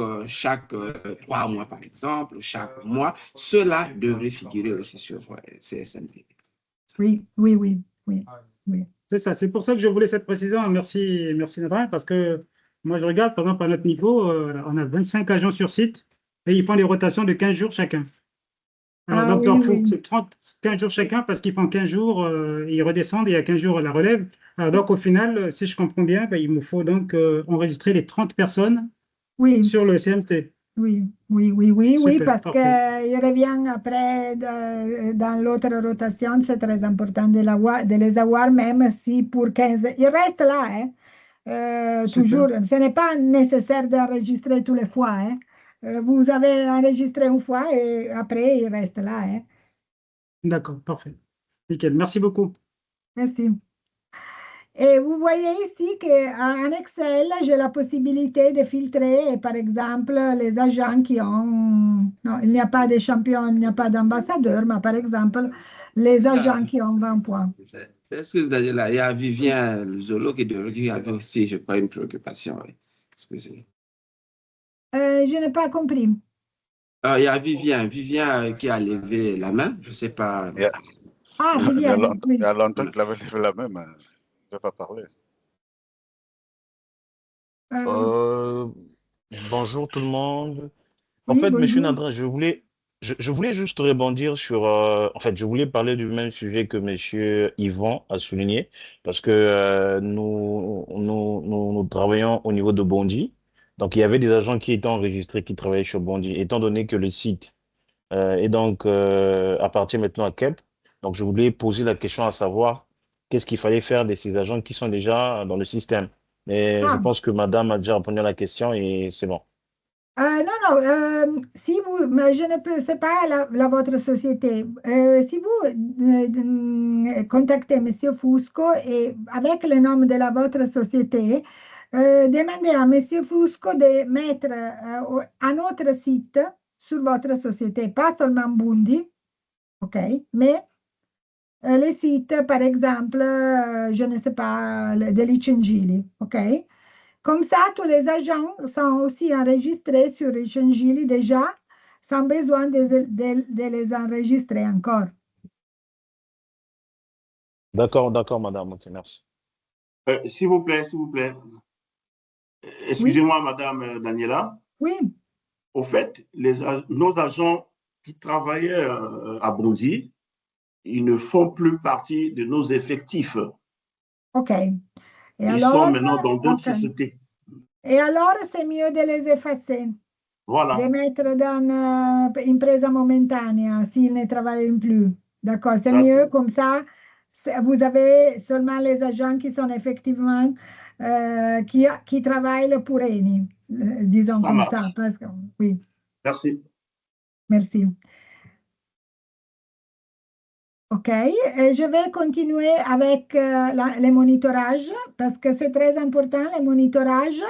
3 mois, par exemple, chaque mois. Cela devrait figurer aussi sur CSMD. oui, oui, oui, oui, oui. C'est ça. C'est pour ça que je voulais cette précision. Merci, merci Nadra, parce que moi je regarde, par exemple, à notre niveau, on a 25 agents sur site et ils font des rotations de 15 jours chacun. Ah Donc, oui, faut que oui, c'est 15 jours chacun parce qu'ils font 15 jours, ils redescendent et il y a 15 jours à la relève. Alors, donc, au final, si je comprends bien, ben, il me faut donc enregistrer les 30 personnes oui, sur le CMT. oui, oui, oui, oui, oui, Super, parce parfait. qu'il revient après dans l'autre rotation, c'est très important de les avoir, même si pour 15, il reste là, hein. Super. Toujours, ce n'est pas nécessaire d'enregistrer tous les fois, hein. Vous avez enregistré une fois et après, il reste là, hein. D'accord, parfait. Nickel. Merci beaucoup. Merci. Et vous voyez ici qu'en Excel, j'ai la possibilité de filtrer, par exemple, les agents qui ont... Non, il n'y a pas de champion, il n'y a pas d'ambassadeur, mais par exemple, les agents qui ont 20 points. Excuse, Daniela, il y a Vivien, le zoologue, qui avait aussi, je crois, une préoccupation. Oui. Excusez. Je n'ai pas compris. Il y a Vivien qui a levé la main, je ne sais pas. Il y a, Ah, Oui. il y a Viviane, longtemps, il y oui. a longtemps qu'il avait levé la même. Je vais pas parler. Euh, Euh, Bonjour tout le monde. En oui, fait, Monsieur bonjour. Nadra, je voulais juste rebondir sur, en fait, je voulais parler du même sujet que Monsieur Yvan a souligné, parce que nous travaillons au niveau de Bondy. Donc, il y avait des agents qui étaient enregistrés, qui travaillaient sur Bondy, étant donné que le site est donc appartient maintenant à KEP. Donc, je voulais poser la question à savoir qu'est-ce qu'il fallait faire de ces agents qui sont déjà dans le système. Mais je Ah, pense que Madame a déjà répondu à la question et c'est bon. non, non, si vous, mais je ne peux, c'est pas votre société. Si vous contactez Monsieur Fusco et avec le nom de votre société, demandez à Monsieur Fusco de mettre un autre site sur votre société, pas seulement Bundi, ok, mais les sites, par exemple, je ne sais pas, de Licengili, ok? Comme ça, tous les agents sont aussi enregistrés sur Licengili déjà, sans besoin de les enregistrer encore. D'accord, d'accord, Madame. Ok, merci. S'il vous plaît, s'il vous plaît. Oui, Excusez-moi, Madame Daniela. oui, Au fait, nos agents qui travaillaient à Bondy, ils ne font plus partie de nos effectifs. ok. Et Ils sont alors, maintenant dans d'autres ok. sociétés. Et alors, c'est mieux de les effacer, de Voilà. mettre dans une presa momentanea s'ils ne travaillent plus. D'accord, c'est mieux D'accord. comme ça. Vous avez seulement les agents qui sont effectivement qui travaillent pour Eni, disons Ça comme ça, marche. parce que oui, Merci. merci. OK, et je vais continuer avec les monitorages parce que c'est très important, les monitorages.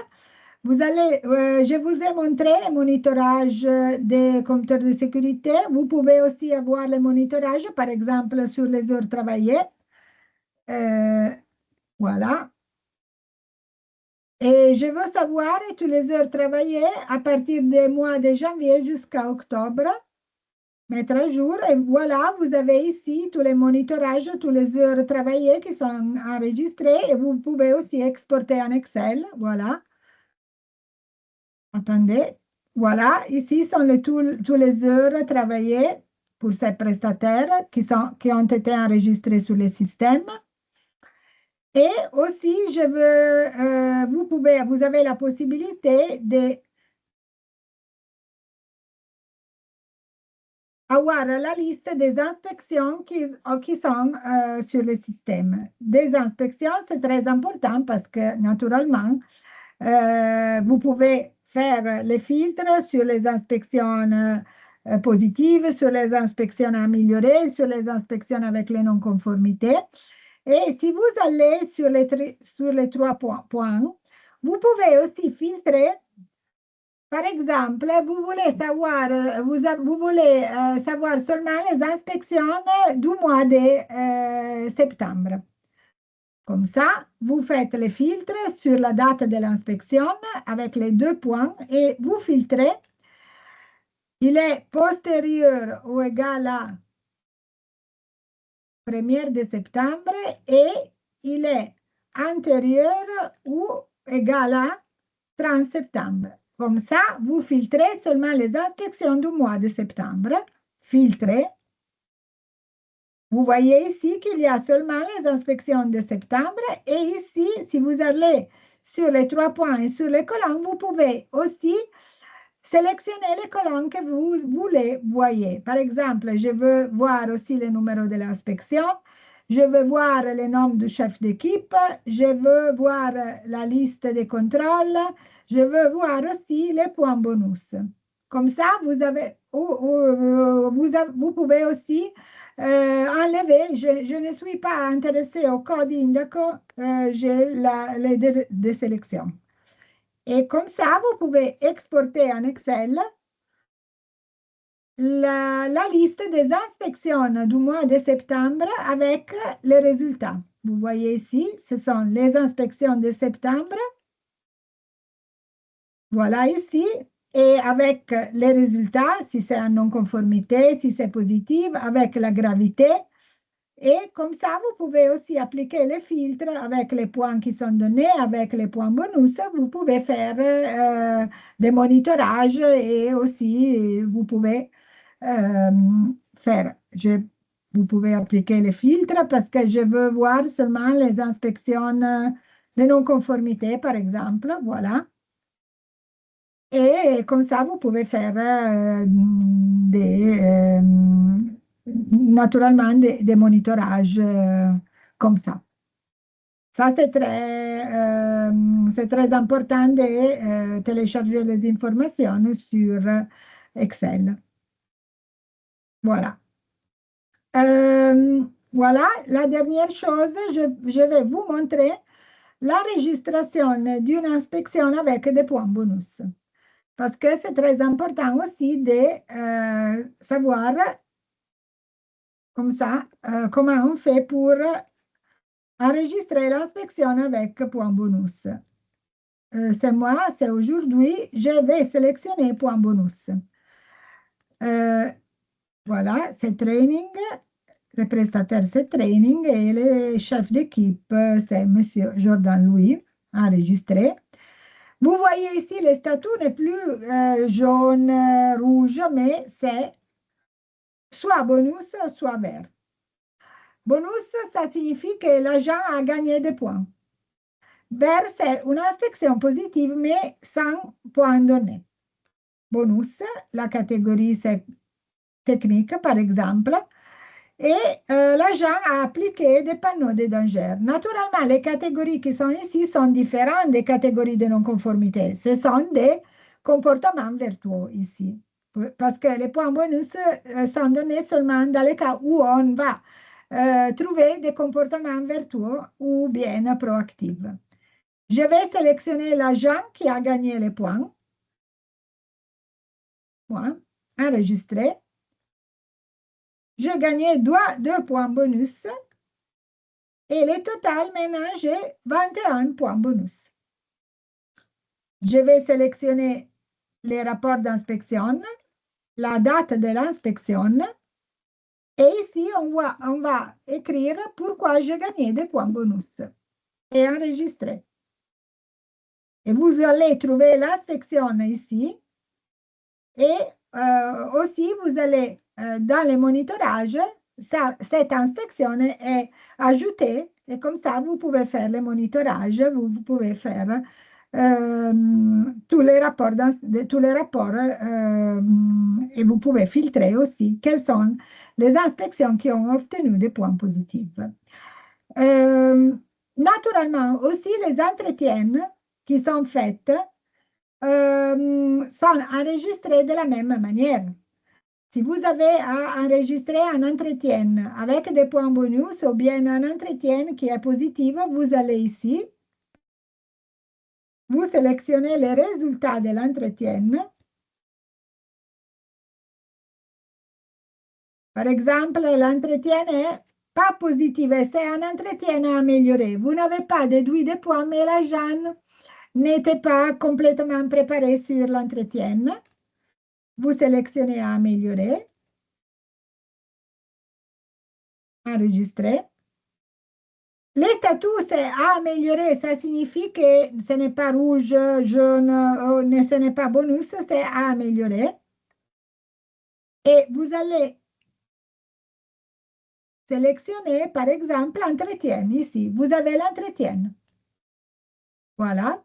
Je vous ai montré les monitorages des compteurs de sécurité. Vous pouvez aussi avoir les monitorages, par exemple, sur les heures travaillées. Euh, voilà. Et je veux savoir toutes les heures travaillées à partir du mois de janvier jusqu'à octobre, mettre à jour. Et voilà, vous avez ici tous les monitorages, toutes les heures travaillées qui sont enregistrées et vous pouvez aussi exporter en Excel. Voilà. Attendez. Voilà, ici sont tous les heures travaillées pour ces prestataires qui ont été enregistrés sur le système. Et aussi, vous avez la possibilité d'avoir la liste des inspections qui sont sur le système. Des inspections, c'est très important parce que, naturellement, vous pouvez faire les filtres sur les inspections positives, sur les inspections améliorées, sur les inspections avec les non-conformités. Et si vous allez sur les 3 points, vous pouvez aussi filtrer. Par exemple, vous voulez savoir seulement les inspections du mois de septembre. Comme ça, vous faites les filtres sur la date de l'inspection avec les 2 points et vous filtrez. Il est postérieur ou égal à 1er de septembre et il est antérieur ou égal à 30 septembre. Comme ça, vous filtrez seulement les inspections du mois de septembre. Filtrez. Vous voyez ici qu'il y a seulement les inspections de septembre. Et ici, si vous allez sur les 3 points et sur les colonnes, vous pouvez aussi sélectionner les colonnes que vous voulez voir. Par exemple, je veux voir aussi le numéro de l'inspection. Je veux voir le nom du chef d'équipe. Je veux voir la liste des contrôles. Je veux voir aussi les points bonus. Comme ça, vous pouvez aussi enlever. Je ne suis pas intéressée au code Indaco. J'ai les désélections. Et comme ça, vous pouvez exporter en Excel la liste des inspections du mois de septembre avec les résultats. Vous voyez ici, ce sont les inspections de septembre. Voilà ici. Et avec les résultats, si c'est en non-conformité, si c'est positif, avec la gravité. Et comme ça, vous pouvez aussi appliquer les filtres avec les points qui sont donnés, avec les points bonus. Vous pouvez faire des monitorages et aussi vous pouvez vous pouvez appliquer les filtres parce que je veux voir seulement les inspections, les non-conformités, par exemple. Voilà. Et comme ça, vous pouvez faire naturellement des monitorages comme ça. Ça, c'est très important de télécharger les informations sur Excel. Voilà. Voilà, la dernière chose, je vais vous montrer l'enregistration d'une inspection avec des points bonus. Parce que c'est très important aussi de savoir comme ça, comment on fait pour enregistrer l'inspection avec point bonus. C'est moi, c'est aujourd'hui, je vais sélectionner point bonus. Voilà, c'est training, le prestataire c'est training et le chef d'équipe c'est monsieur Jordan Louis, enregistré. Vous voyez ici, le statut n'est plus jaune, rouge, mais c'est soit bonus, soit vert. Bonus, ça signifie que l'agent a gagné des points. Vert, c'est une inspection positive, mais sans points donnés. Bonus, la catégorie, c'est technique, par exemple. Et l'agent a appliqué des panneaux de danger. Naturellement, les catégories qui sont ici sont différentes des catégories de non-conformité. Ce sont des comportements vertueux ici. Parce que les points bonus sont donnés seulement dans les cas où on va trouver des comportements vertueux ou bien proactifs. Je vais sélectionner l'agent qui a gagné les points. Enregistrer. J'ai gagné 2 points bonus et le total, maintenant, j'ai 21 points bonus. Je vais sélectionner les rapports d'inspection, la date de l'inspection, et ici, on va écrire pourquoi j'ai gagné des points bonus et enregistrer. Et vous allez trouver l'inspection ici. Et aussi, vous allez, dans le monitorage, cette inspection est ajoutée. Et comme ça, vous pouvez faire le monitorage, vous pouvez faire tous les rapports, et vous pouvez filtrer aussi quelles sont les inspections qui ont obtenu des points positifs. Naturellement, aussi les entretiens qui sont faits sont enregistrés de la même manière. Si vous avez à enregistrer un entretien avec des points bonus ou bien un entretien qui est positif, vous allez ici, vous sélectionnez les résultats de l'entretien. Par exemple, l'entretien n'est pas positif, c'est un entretien à améliorer. Vous n'avez pas déduit des points, mais l'agent n'était pas complètement préparé sur l'entretien. Vous sélectionnez à améliorer. Enregistrer. Les statuts, c'est à améliorer. Ça signifie que ce n'est pas rouge, jaune, ce n'est pas bonus, c'est à améliorer. Et vous allez sélectionner, par exemple, entretien. Ici, vous avez l'entretien. Voilà.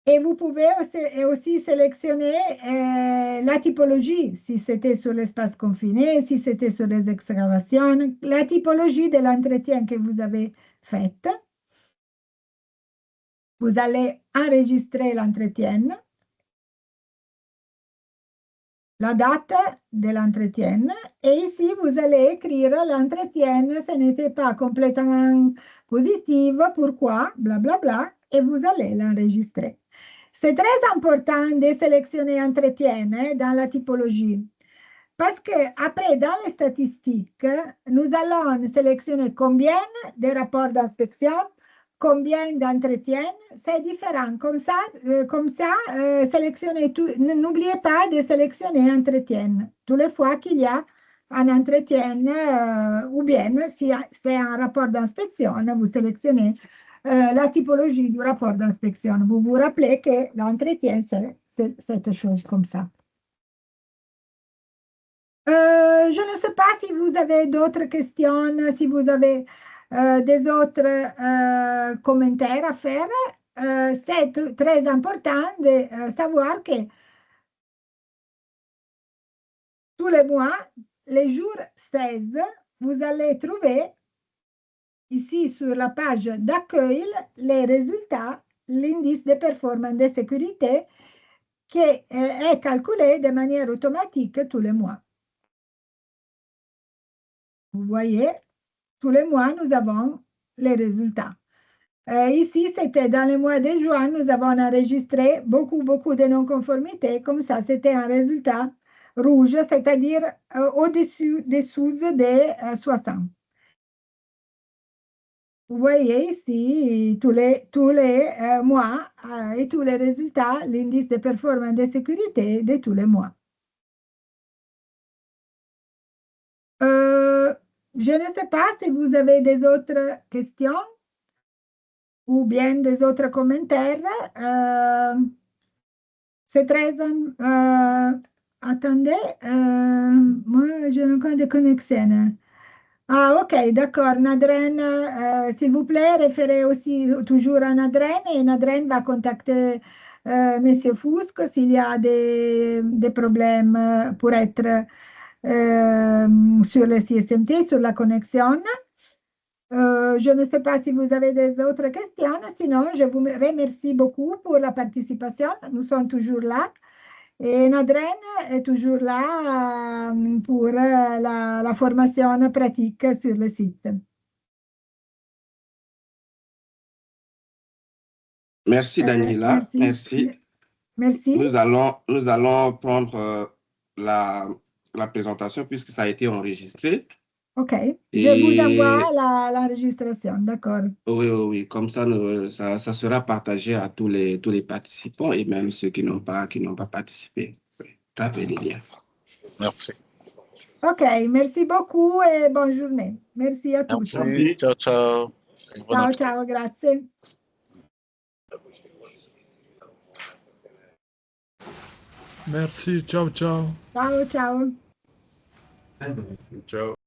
Et vous pouvez aussi sélectionner la typologie, si c'était sur l'espace confiné, si c'était sur les excavations, la typologie de l'entretien que vous avez fait. Vous allez enregistrer l'entretien, la date de l'entretien, et ici, vous allez écrire l'entretien, ce n'était pas complètement positif, pourquoi, blablabla, et vous allez l'enregistrer. C'est très important de sélectionner entretien dans la typologie parce qu'après, dans les statistiques, nous allons sélectionner combien de rapports d'inspection, combien d'entretiens, c'est différent. Comme ça, sélectionnez tout. N'oubliez pas de sélectionner entretien. Toutes les fois qu'il y a un entretien, ou bien si c'est un rapport d'inspection, vous sélectionnez la typologie du rapport d'inspection. Vous vous rappelez que l'entretien, c'est cette chose comme ça. Je ne sais pas si vous avez d'autres questions, si vous avez des autres commentaires à faire. C'est très important de savoir que tous les mois, les jours 16, vous allez trouver ici sur la page d'accueil les résultats, l'indice de performance de sécurité qui est calculé de manière automatique tous les mois. Vous voyez, tous les mois, nous avons les résultats. Ici, c'était dans le mois de juin, nous avons enregistré beaucoup de non-conformités. Comme ça, c'était un résultat rouge, c'est-à-dire au-dessus des des 60. Vous voyez ici tous les mois et tous les résultats, l'indice de performance de sécurité de tous les mois. Je ne sais pas si vous avez des autres questions ou bien des autres commentaires. C'est très... attendez, moi, je n'ai pas de connexion. Ah, ok, d'accord. Nadren, s'il vous plaît, référez aussi toujours à Nadren et Nadren va contacter Monsieur Fusco s'il y a des problèmes pour être sur le CSMT, sur la connexion. Je ne sais pas si vous avez des autres questions, sinon je vous remercie beaucoup pour la participation. Nous sommes toujours là. Et Nadren est toujours là pour la formation pratique sur le site. Merci Daniela, merci. Merci. Nous allons prendre la présentation puisque ça a été enregistré. Ok, je Et vous envoie l'enregistration, d'accord. oui, oui, oui, comme ça, ça sera partagé à tous les participants et même ceux qui n'ont pas participé. Oui, très bien, Lydia. Merci. Ok, merci beaucoup et bonne journée. Merci à tous. Merci. Ciao, ciao. Et bon Ciao, après. ciao, grazie. Merci, ciao, ciao. Ciao, ciao. Ciao.